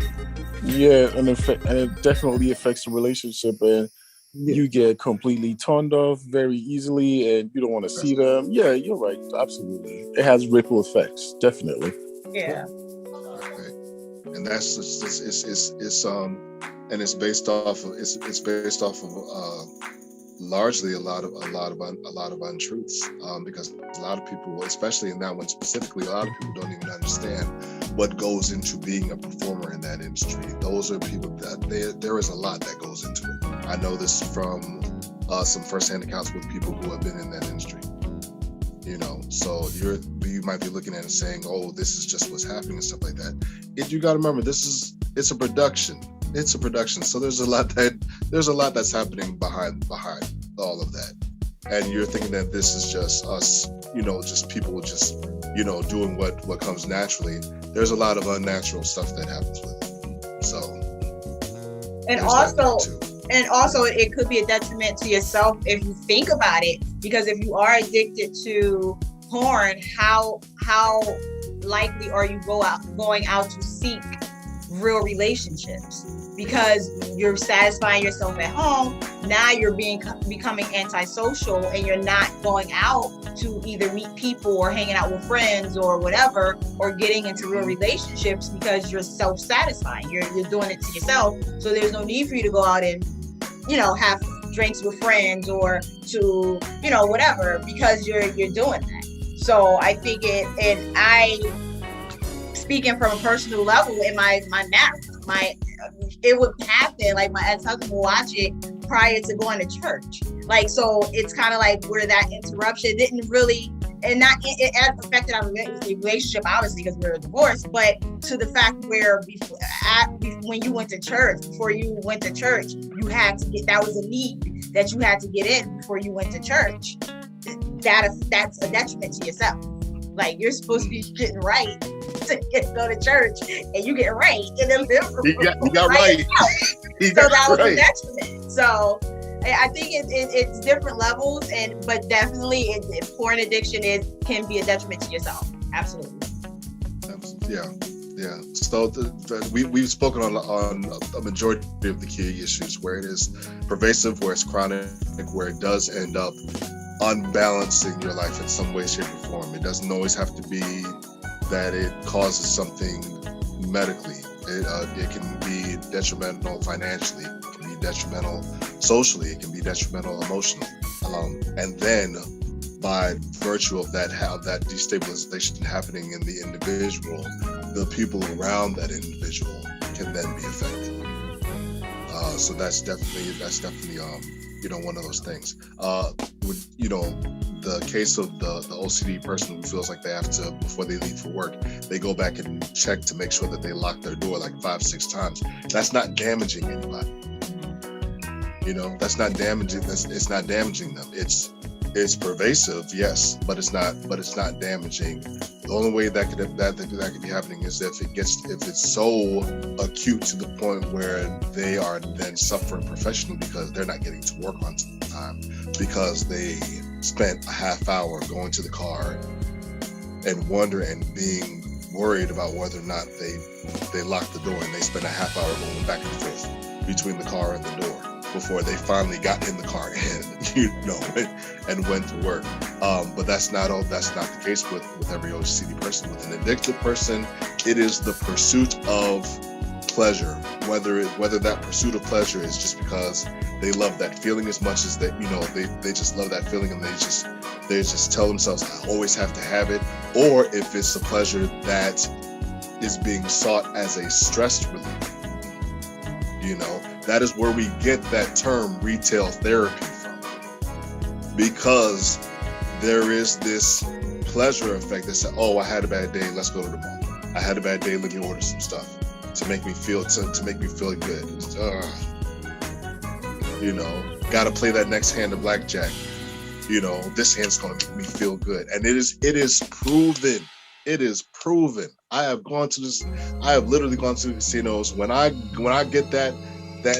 Yeah, and it definitely affects the relationship, and you get completely turned off very easily, and you don't want to see them. Yeah, you're right. Absolutely, it has ripple effects. Definitely. Yeah. And that's and it's based off of largely a lot of untruths, because a lot of people, especially in that one specifically, a lot of people don't even understand what goes into being a performer in that industry. Those are people that there is a lot that goes into it. I know this from some firsthand accounts with people who have been in that industry. So you might be looking at it and saying, "Oh, this is just what's happening" and stuff like that. You got to remember, it's a production. It's a production. So there's a lot that's happening behind all of that. And you're thinking that this is just us, just people just, doing what comes naturally. There's a lot of unnatural stuff that happens with it. So. And also it could be a detriment to yourself if you think about it, because if you are addicted to porn, how likely are you going out to seek real relationships? Because you're satisfying yourself at home. Now you're becoming antisocial, and you're not going out to either meet people or hanging out with friends or whatever, or getting into real relationships because you're self-satisfying. You're doing it to yourself. So there's no need for you to go out and, have drinks with friends or to, whatever, because you're doing that. So I think speaking from a personal level in my marriage, it would happen, like my ex-husband would watch it prior to going to church. Like, so it's kind of like where that interruption didn't really, and not, it affected our relationship, obviously, because we were divorced, but to the fact where when you went to church, before you went to church, you had to that was a need that you had to get in before you went to church. That's a detriment to yourself. Like, you're supposed to be getting right to go to church, and you get right, and then you got right. So that was a detriment. So I think it's different levels, but definitely porn addiction can be a detriment to yourself. Absolutely. Yeah. So we've spoken on a majority of the key issues, where it is pervasive, where it's chronic, where it does end up unbalancing your life in some way, shape, or form. It doesn't always have to be that it causes something medically. It can be detrimental financially. It can be detrimental socially. It can be detrimental emotionally. And then, by virtue of that, how that destabilization happening in the individual, the people around that individual can then be affected. So that's definitely one of those things. The case of the OCD person who feels like they have to, before they leave for work, they go back and check to make sure that they lock their door like 5-6 times. That's not damaging anybody. That's not damaging. It's not damaging them. It's pervasive, yes, but it's not damaging. The only way that could be happening is if it's so acute to the point where they are then suffering professionally because they're not getting to work on time, because they spent a half hour going to the car and being worried about whether or not they locked the door, and they spent a half hour going back and forth between the car and the door before they finally got in the car and went to work. But that's not the case with every OCD person. With an addicted person, it is the pursuit of pleasure, whether that pursuit of pleasure is just because they love that feeling as much as that, they just love that feeling, and they just tell themselves, I always have to have it, or if it's a pleasure that is being sought as a stress relief. That is where we get that term retail therapy from, because there is this pleasure effect that says, oh, I had a bad day, let's go to the mall. I had a bad day, let me order some stuff to make me feel good. Gotta play that next hand of blackjack. This hand's gonna make me feel good. And it is proven. It is proven. I have literally gone to casinos. When I get that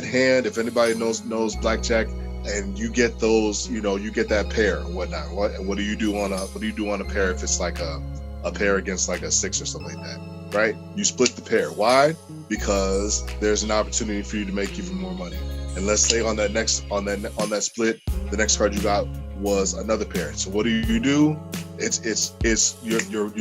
hand, if anybody knows blackjack, and you get those, you get that pair and whatnot. What do you do on a pair if it's like a pair against like a 6 or something like that, right? You split the pair. Why? Because there's an opportunity for you to make even more money. And let's say on that split, the next card you got was another pair. So what do? You're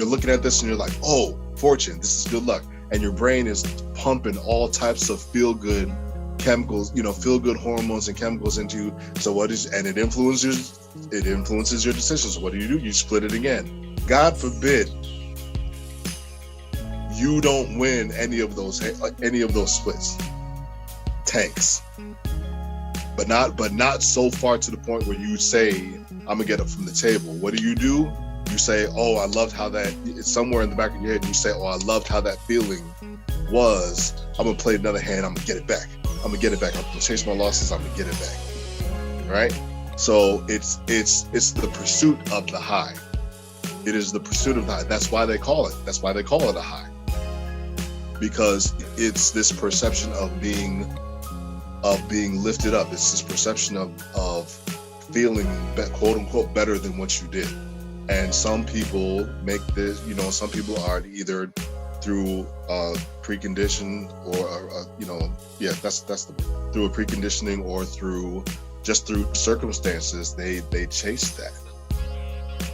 looking at this and you're like, oh, fortune, this is good luck. And your brain is pumping all types of feel-good chemicals, feel-good hormones and chemicals into you. So it influences your decisions. So what do? You split it again. God forbid you don't win any of those splits. Tanks. But not so far to the point where you say, I'm gonna get up from the table. What do? You say, oh, I loved how that, it's somewhere in the back of your head, you say, oh, I loved how that feeling was. I'm gonna play another hand, I'm gonna get it back. I'm gonna chase my losses, I'm gonna get it back. Right? So it's the pursuit of the high. It is the pursuit of the high. That's why they call it a high. Because it's this perception of being lifted up. It's this perception of feeling, quote unquote, better than what you did. And some people make this, some people are either through precondition or through a preconditioning or through circumstances, they chase that.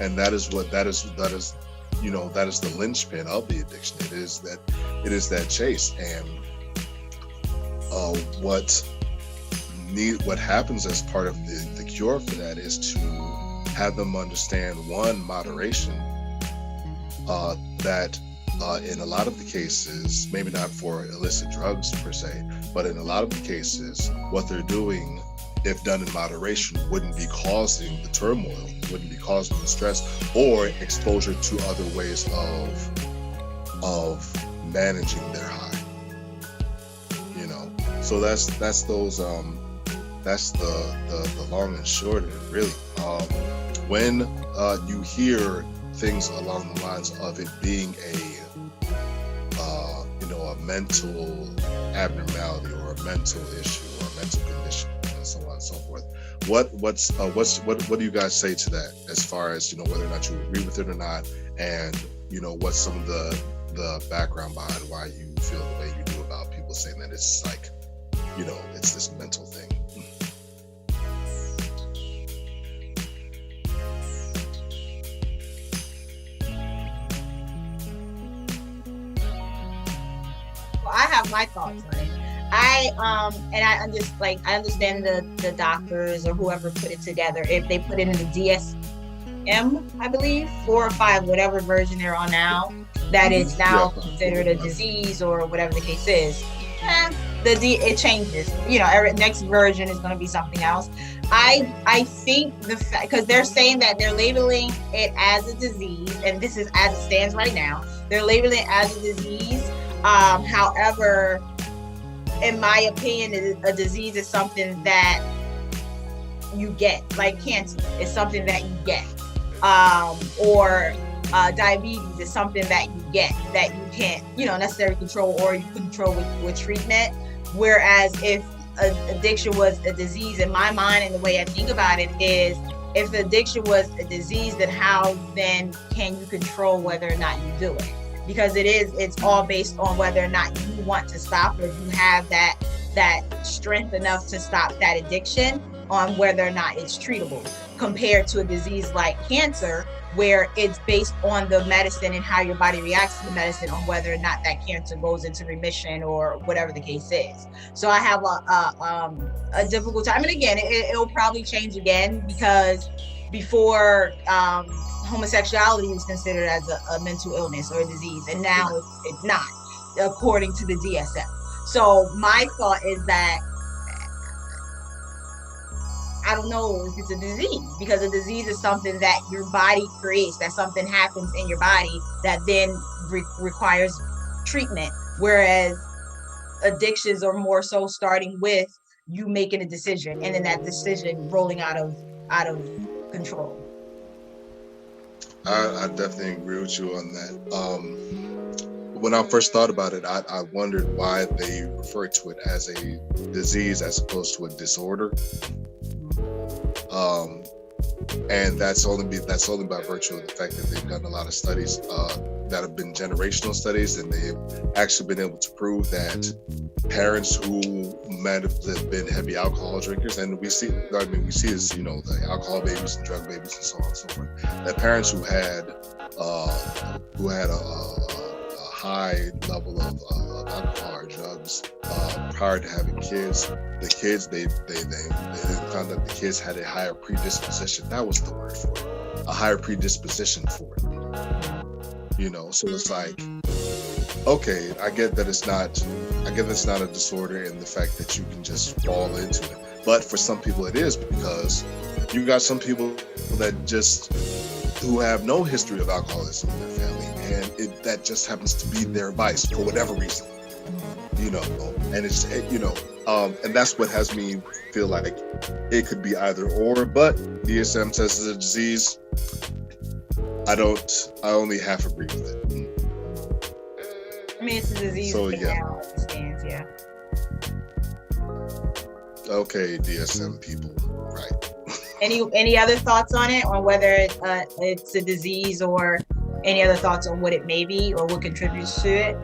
And that is the linchpin of the addiction. It is that chase. And what happens as part of the cure for that is to have them understand, one, moderation, that in a lot of the cases, maybe not for illicit drugs per se, but in a lot of the cases, what they're doing, if done in moderation, wouldn't be causing the turmoil, wouldn't be causing the stress or exposure to other ways of managing their high. So that's the long and short of it, really. When you hear things along the lines of it being a mental abnormality or a mental issue or a mental condition and so on and so forth, what do you guys say to that, as far as whether or not you agree with it or not, and what's some of the background behind why you feel the way you do about people saying that it's like it's this mental thing? I have my thoughts on it. I understand the doctors or whoever put it together. If they put it in the DSM, I believe 4 or 5, whatever version they're on now, that is now considered a disease or whatever the case is. It changes. Every next version is going to be something else. I think the fact, because they're saying that they're labeling it as a disease, and this is as it stands right now. They're labeling it as a disease. However, in my opinion, a disease is something that you get, like cancer is something that you get, or diabetes is something that you get that you can't, necessarily control, or you control with treatment. Whereas if addiction was a disease, in my mind and the way I think about it is, if addiction was a disease, then how then can you control whether or not you do it? Because it's all based on whether or not you want to stop, or you have that strength enough to stop that addiction, on whether or not it's treatable, compared to a disease like cancer, where it's based on the medicine and how your body reacts to the medicine on whether or not that cancer goes into remission or whatever the case is. So I have a difficult time. And again, it'll probably change again, because before homosexuality was considered as a mental illness or a disease, and now it's not, according to the DSM. So my thought is that I don't know if it's a disease, because a disease is something that your body creates, that something happens in your body that then requires treatment, whereas addictions are more so starting with you making a decision, and then that decision rolling out of control. I definitely agree with you on that. When I first thought about it, I wondered why they refer to it as a disease as opposed to a disorder. And that's only by virtue of the fact that they've done a lot of studies that have been generational studies, and they've actually been able to prove that parents who might have been heavy alcohol drinkers, and we see this, the alcohol babies and drug babies and so on and so forth, that parents who had a high level of alcohol or drugs prior to having kids, they found that the kids had a higher predisposition. That was the word for it. A higher predisposition for it. So it's like, okay, I get that it's not a disorder in the fact that you can just fall into it. But for some people it is, because you got some people who have no history of alcoholism in their family, and that just happens to be their vice for whatever reason. And it's and that's what has me feel like it could be either or. But DSM says it's a disease. I only half agree with it. I mean, it's a disease. So yeah. Now understands, yeah. Okay, DSM people, right? Any other thoughts on it, on whether it's a disease, or any other thoughts on what it may be or what contributes to it?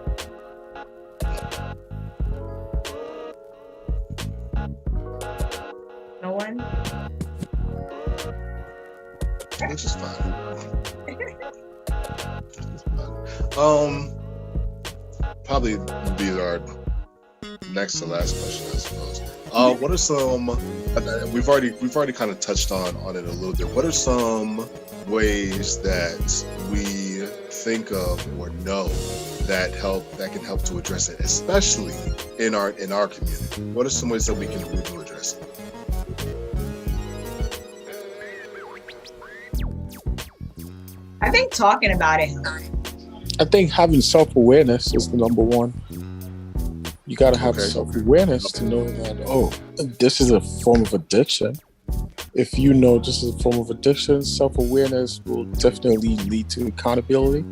No one? Which is fine. Probably would be our next to last question, I suppose. What are some? We've already kind of touched on it a little bit. What are some ways that we think of or know that can help to address it, especially in our community? What are some ways that we can do to address it? I think talking about it. I think having self-awareness is the number one. You got to have self-awareness to know that, this is a form of addiction. If you know this is a form of addiction, self-awareness will definitely lead to accountability.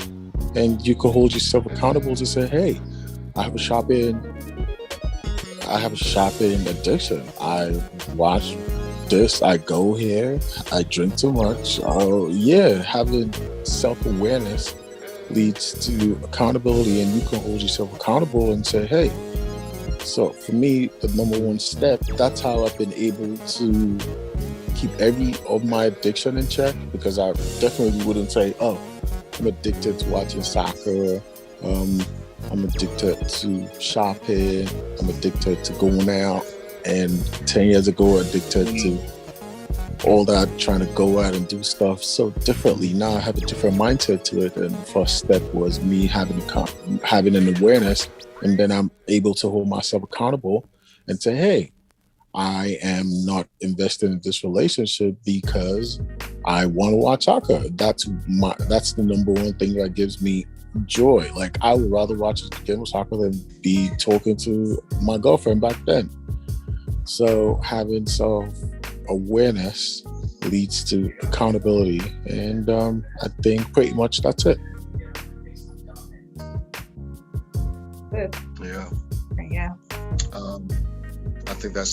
And you can hold yourself accountable to say, hey, I have a shopping addiction. I watch this, I go here, I drink too much. Having self-awareness leads to accountability, and you can hold yourself accountable and say, hey. So for me, the number one step, that's how I've been able to keep every of my addiction in check, because I definitely wouldn't say, I'm addicted to watching soccer, I'm addicted to shopping, I'm addicted to going out, and 10 years ago addicted to all that, trying to go out and do stuff so differently. Now I have a different mindset to it, and the first step was me having an awareness, and then I'm able to hold myself accountable and say, hey, I am not invested in this relationship because I want to watch soccer. That's the number one thing that gives me joy. Like, I would rather watch a game of soccer than be talking to my girlfriend back then. So having self-awareness leads to accountability, and I think pretty much that's it. Good. Yeah. I think that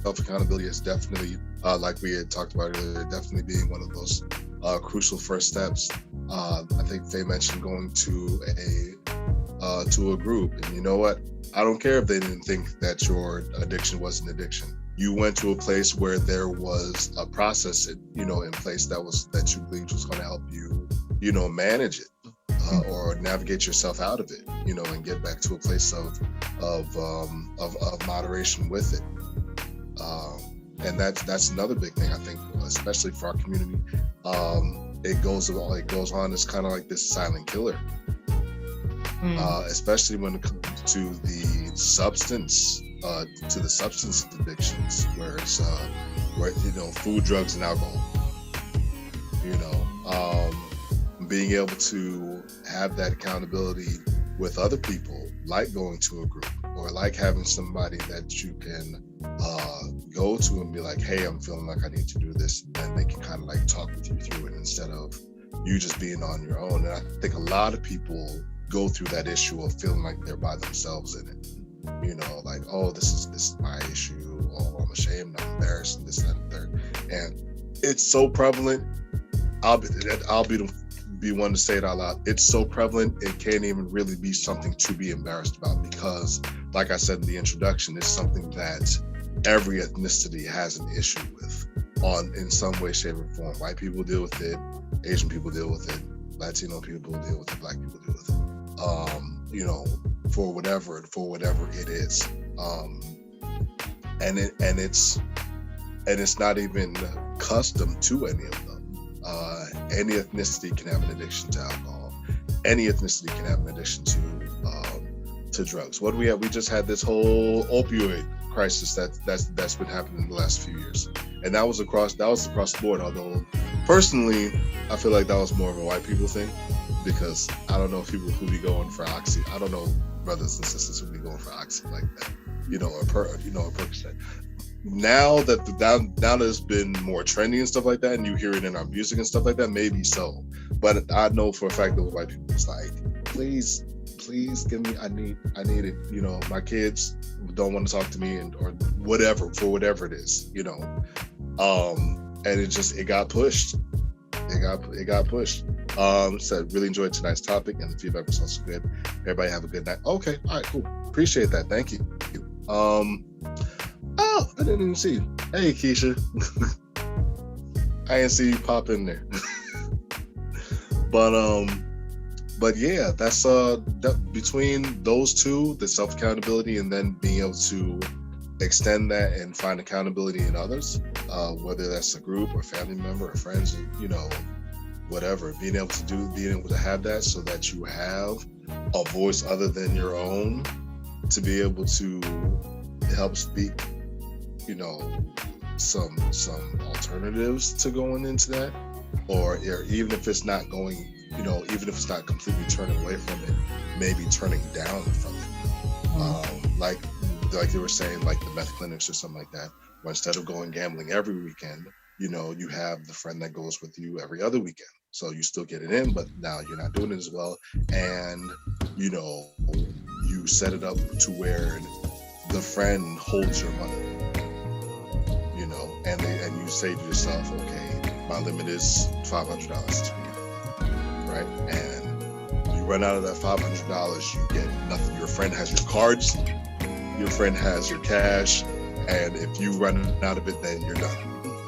self-accountability is definitely, like we had talked about earlier, definitely being one of those crucial first steps. I think Faye mentioned going to a group, and you know what? I don't care if they didn't think that your addiction was an addiction. You went to a place where there was a process, in place that you believed was going to help you, manage it. Or navigate yourself out of it, and get back to a place of moderation with it. And that's another big thing, I think, especially for our community. It goes on as kind of like this silent killer, especially when it comes to the substance addictions, where it's food, drugs, and alcohol. Being able to have that accountability with other people, like going to a group, or like having somebody that you can go to and be like, hey, I'm feeling like I need to do this, and they can kind of like talk with you through it instead of you just being on your own. And I think a lot of people go through that issue of feeling like they're by themselves in it. You know, like, oh, this is my issue. Oh, I'm ashamed, I'm embarrassed, and this, that, and third. And it's so prevalent. I'll be one to say it out loud. It's so prevalent, it can't even really be something to be embarrassed about, because, like I said in the introduction, it's something that every ethnicity has an issue with, in some way, shape, or form. White people deal with it, Asian people deal with it, Latino people deal with it, Black people deal with it. You know, for whatever it is. And it's not even custom to any of them. Any ethnicity can have an addiction to alcohol. Any ethnicity can have an addiction to drugs. What do we have? We just had this whole opioid crisis that's been happening in the last few years, and that was across the board. Although personally, I feel like that was more of a white people thing, because I don't know people who be going for oxy. I don't know brothers and sisters who be going for oxy like that, you know, or Percocet. Now that it's been more trendy and stuff like that, and you hear it in our music and stuff like that, maybe so. But I know for a fact that white people is like, please give me, I need it. You know, my kids don't want to talk to me, or whatever, for whatever it is, you know. And it got pushed. It got pushed. So really enjoyed tonight's topic, and the feedback was also good. Everybody have a good night. Okay, all right, cool. Appreciate that. Thank you. Oh, I didn't even see you. Hey, Keisha. I didn't see you pop in there. But yeah, that's between those two, the self accountability, and then being able to extend that and find accountability in others, whether that's a group or family member or friends, you know, whatever. Being able to have that, so that you have a voice other than your own, to be able to help speak, you know, some alternatives to going into that, or even if it's not going, you know, even if it's not completely turning away from it, maybe turning down from it. Like they were saying, like the meth clinics or something like that, where instead of going gambling every weekend, you know, you have the friend that goes with you every other weekend. So you still get it in, but now you're not doing it as well. And, you know, you set it up to where the friend holds your money, you know, and you say to yourself, okay, my limit is $500 this weekend, right? And you run out of that $500, you get nothing. Your friend has your cards, your friend has your cash, and if you run out of it, then you're done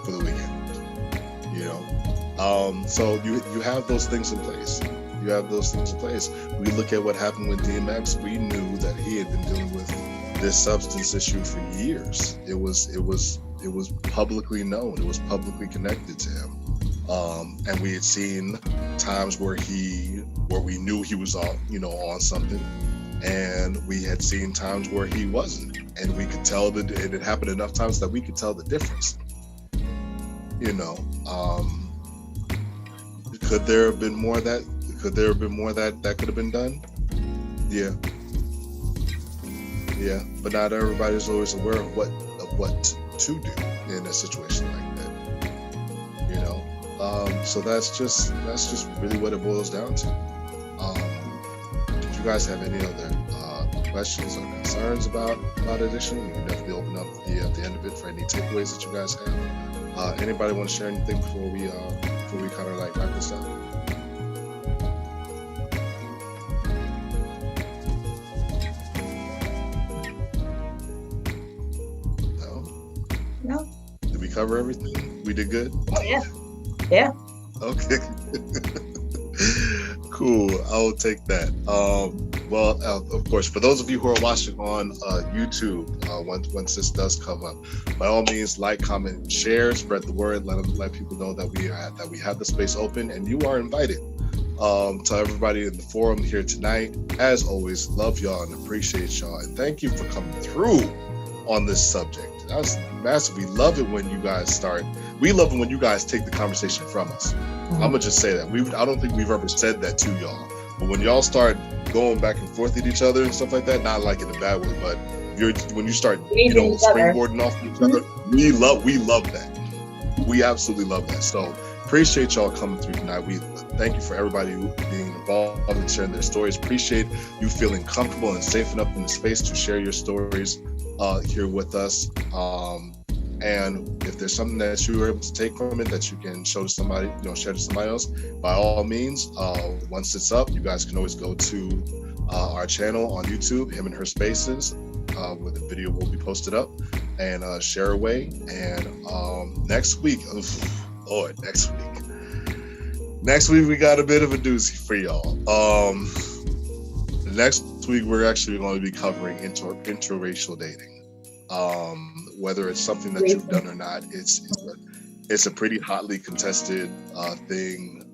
for the weekend, you know? So you have those things in place. We look at what happened with DMX. We knew that he had been dealing with this substance issue for years. It was publicly known. It was publicly connected to him. And we had seen times where we knew he was on something, and we had seen times where he wasn't, and we could tell that it happened enough times that we could tell the difference. You know, could there have been more that could have been done? Yeah, but not everybody's always aware of what to do in a situation like that. You know, so that's just really what it boils down to. If you guys have any other questions or concerns about addiction, you can definitely open up at the end of it for any takeaways that you guys have. Anybody want to share anything before we kind of like wrap this up? No. Did we cover everything? We did good? Oh, yeah. Yeah. Okay. Cool. I'll take that. Well, of course, for those of you who are watching on YouTube, once this does come up, by all means, like, comment, share, spread the word. Let people know that we have the space open, and you are invited. To everybody in the forum here tonight, as always, love y'all and appreciate y'all, and thank you for coming through on this subject. That was massive. We love it when you guys start. We love it when you guys take the conversation from us. I'm gonna just say that I don't think we've ever said that to y'all, but when y'all start going back and forth at each other and stuff like that, not like in a bad way, but when you start, springboarding off each other, we love that. We absolutely love that. So appreciate y'all coming through tonight. We thank you for everybody being involved and sharing their stories. Appreciate you feeling comfortable and safe enough in the space to share your stories here with us. And if there's something that you were able to take from it that you can show to somebody, share to somebody else, by all means, once it's up, you guys can always go to our channel on YouTube, Him and Her Spaces, where the video will be posted up, and share away. And next week we got a bit of a doozy for y'all. Next week we're actually going to be covering interracial dating. Whether it's something that you've done or not, it's a pretty hotly contested thing.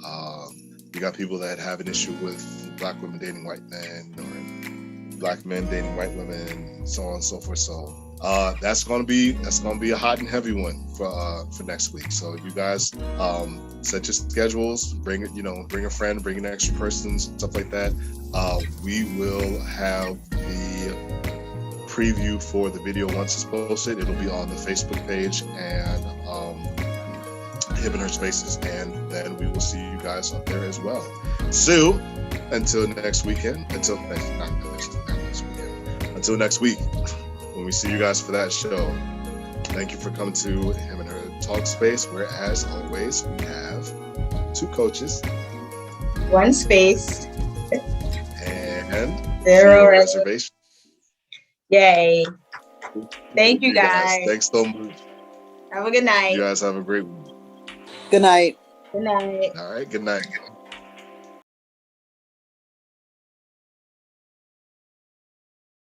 You got people that have an issue with Black women dating white men, or Black men dating white women, and so on and so forth. So that's gonna be a hot and heavy one for next week. So you guys set your schedules, bring a friend, bring an extra person, stuff like that. We will have the preview for the video once it's posted. It'll be on the Facebook page and Him and Her Spaces, and then we will see you guys up there as well. So until next week, when we see you guys for that show, thank you for coming to Him and Her Talk Space, where as always we have 2 coaches, 1 space, and 0 reservations. Yay. Thank you guys. Thanks so much. Have a good night. You guys have a great one. Good night. Good night. All right, good night.